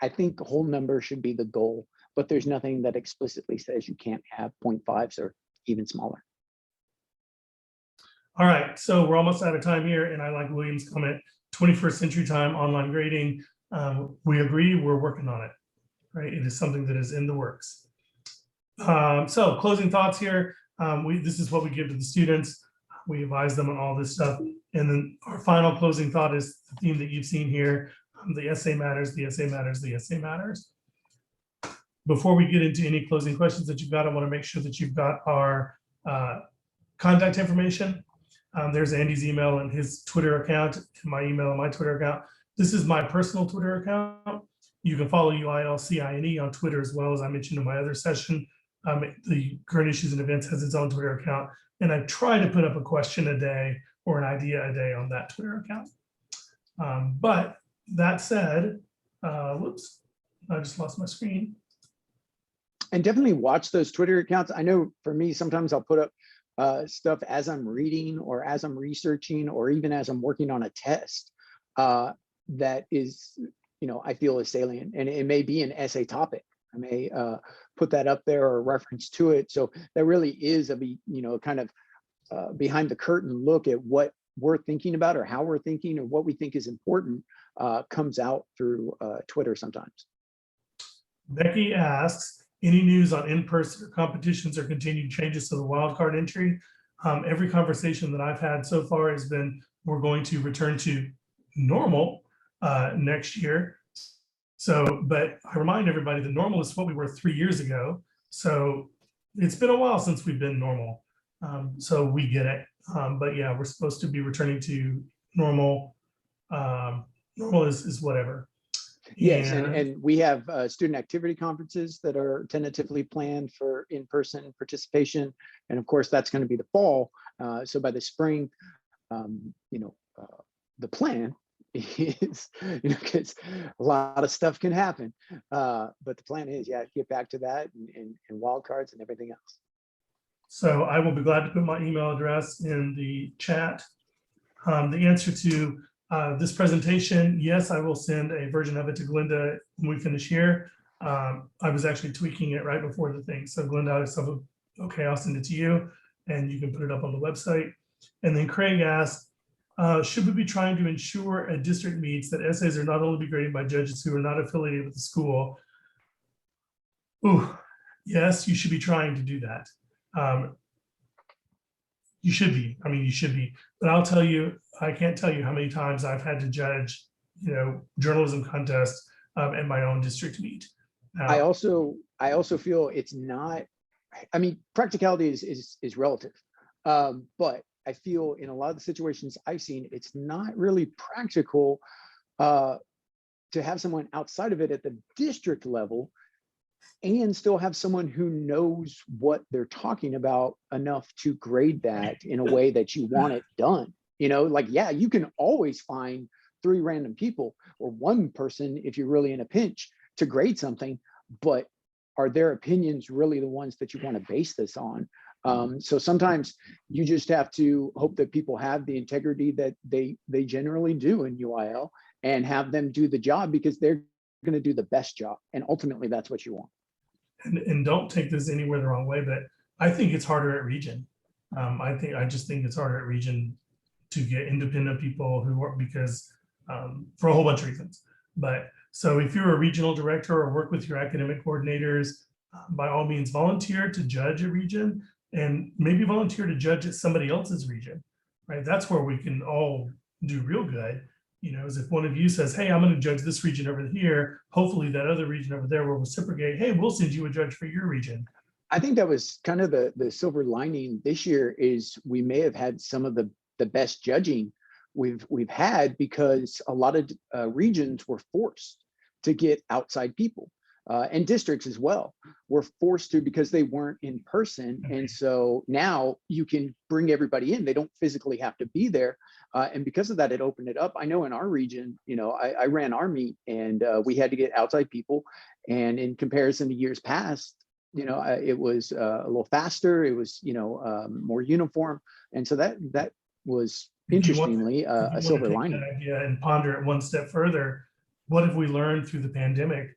I think whole number should be the goal, but there's nothing that explicitly says you can't have 0.5s or even smaller. All right, so we're almost out of time here, and I like William's comment, 21st century time online grading. We agree, we're working on it, right? It is something that is in the works. So closing thoughts here. This is what we give to the students. We advise them on all this stuff. And then our final closing thought is the theme that you've seen here. The essay matters, the essay matters, the essay matters. Before we get into any closing questions that you've got, I want to make sure that you've got our contact information. There's Andy's email and his Twitter account, and my email and my Twitter account. This is my personal Twitter account. You can follow UIL CI&E on Twitter as well, as I mentioned in my other session. The Current Issues and Events has its own Twitter account, and I try to put up a question a day or an idea a day on that Twitter account. But that said, whoops, I just lost my screen. And definitely watch those Twitter accounts. I know for me, sometimes I'll put up stuff as I'm reading or as I'm researching or even as I'm working on a test that is, I feel is salient, and it may be an essay topic. I may put that up there or a reference to it. So that really is a kind of behind the curtain look at what we're thinking about or how we're thinking or what we think is important comes out through Twitter sometimes. Becky asks, any news on in-person or competitions or continued changes to the wildcard entry? Every conversation that I've had so far has been, we're going to return to normal next year. So, but I remind everybody that normal is what we were 3 years ago. So it's been a while since we've been normal. So we get it. But yeah, we're supposed to be returning to normal. Normal is whatever. Yes, and we have student activity conferences that are tentatively planned for in-person participation. And of course, that's going to be the fall. So by the spring, the plan is, because a lot of stuff can happen. But the plan is, yeah, get back to that and wild cards and everything else. So I will be glad to put my email address in the chat. The answer to this presentation, yes, I will send a version of it to Glenda when we finish here. I was actually tweaking it right before the thing. So Glenda, okay, I'll send it to you and you can put it up on the website. And then Craig asked, should we be trying to ensure a district meets that essays are not only be graded by judges who are not affiliated with the school? Ooh, yes, you should be trying to do that. You should be, you should be, but I'll tell you, I can't tell you how many times I've had to judge, journalism contests at my own district meet. Now, I also feel it's not, practicality is relative, but I feel in a lot of the situations I've seen, it's not really practical to have someone outside of it at the district level and still have someone who knows what they're talking about enough to grade that in a way that you want it done. Yeah, you can always find 3 random people or 1 person if you're really in a pinch to grade something, but are their opinions really the ones that you want to base this on? So sometimes you just have to hope that people have the integrity that they generally do in UIL and have them do the job because they're going to do the best job. And ultimately that's what you want. and don't take this anywhere the wrong way, but I think it's harder at region. I just think it's harder at region to get independent people who work because for a whole bunch of reasons. But so if you're a regional director or work with your academic coordinators, by all means volunteer to judge a region and maybe volunteer to judge at somebody else's region, right? That's where we can all do real good. Is if one of you says, hey, I'm going to judge this region over here, hopefully that other region over there will reciprocate, hey, we'll send you a judge for your region. I think that was kind of the silver lining this year is we may have had some of the best judging we've had because a lot of regions were forced to get outside people and districts as well were forced to because they weren't in person. And so now you can bring everybody in. They don't physically have to be there. And because of that, it opened it up. I know in our region, I ran our meet and we had to get outside people. And in comparison to years past, it was a little faster. It was, more uniform. And so that was interestingly a silver lining. Idea and ponder it one step further. What have we learned through the pandemic?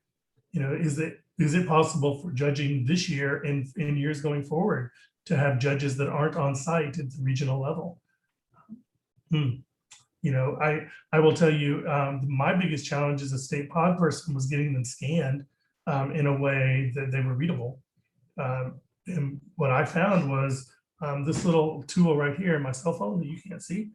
Is it possible for judging this year and in years going forward to have judges that aren't on site at the regional level? I will tell you, my biggest challenge as a state pod person was getting them scanned in a way that they were readable. And what I found was this little tool right here, my cell phone that you can't see.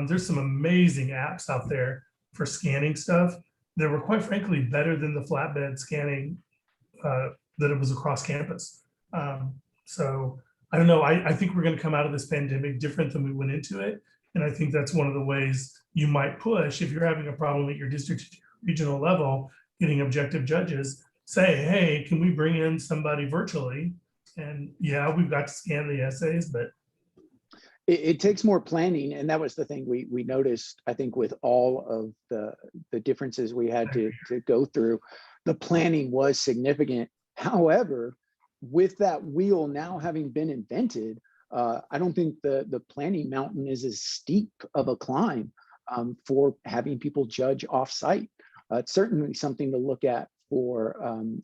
There's some amazing apps out there for scanning stuff that were quite frankly better than the flatbed scanning that it was across campus. So I don't know, I think we're going to come out of this pandemic different than we went into it. And I think that's one of the ways you might push if you're having a problem at your district regional level, getting objective judges, say, hey, can we bring in somebody virtually? And yeah, we've got to scan the essays, but it takes more planning. And that was the thing we noticed, I think, with all of the differences we had to go through. The planning was significant. However, with that wheel now having been invented, I don't think the planning mountain is as steep of a climb for having people judge offsite. It's certainly something to look at for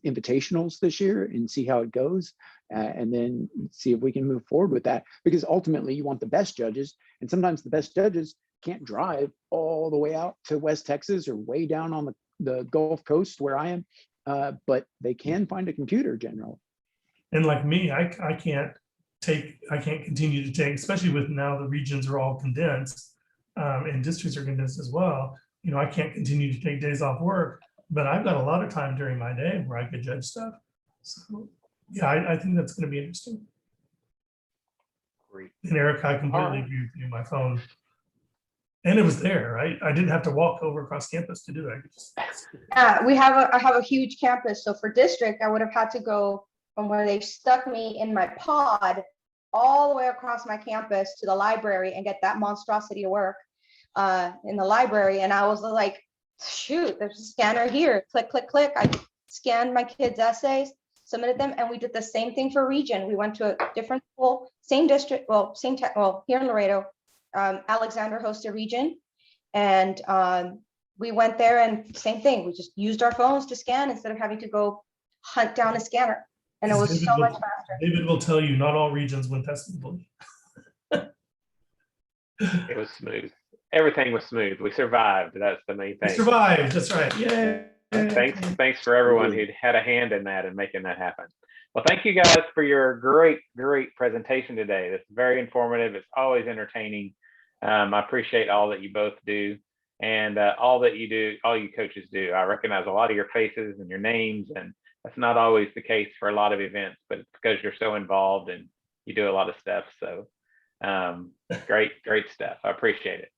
invitationals this year and see how it goes, and then see if we can move forward with that. Because ultimately, you want the best judges, and sometimes the best judges can't drive all the way out to West Texas or way down on the Gulf Coast where I am, but they can find a computer generally. And like me, I can't continue to take, especially with now the regions are all condensed and districts are condensed as well. I can't continue to take days off work, but I've got a lot of time during my day where I could judge stuff. So yeah, I think that's going to be interesting. And Eric, I completely agree with you. My phone. And it was there, right? I didn't have to walk over across campus to do it. I could just- I have a huge campus. So for district, I would have had to go from where they stuck me in my pod all the way across my campus to the library and get that monstrosity of work in the library. And I was like, shoot, there's a scanner here. Click, click, click. I scanned my kids' essays, submitted them, and we did the same thing for region. We went to a different school, same district, well, same tech, well, here in Laredo, Alexander hosted region. And we went there and same thing. We just used our phones to scan instead of having to go hunt down a scanner. And it was David so will- much faster. David will tell you, not all regions went that smoothly. It was smooth. Everything was smooth. We survived. That's the main We thing. survived, that's right. Yay. Thanks for everyone who had a hand in that and making that happen. Well, thank you guys for your great presentation today. It's very informative. It's always entertaining. I appreciate all that you both do and all that you do, all you coaches do. I recognize a lot of your faces and your names, and that's not always the case for a lot of events, but it's because you're so involved and you do a lot of stuff. So great stuff. I appreciate it.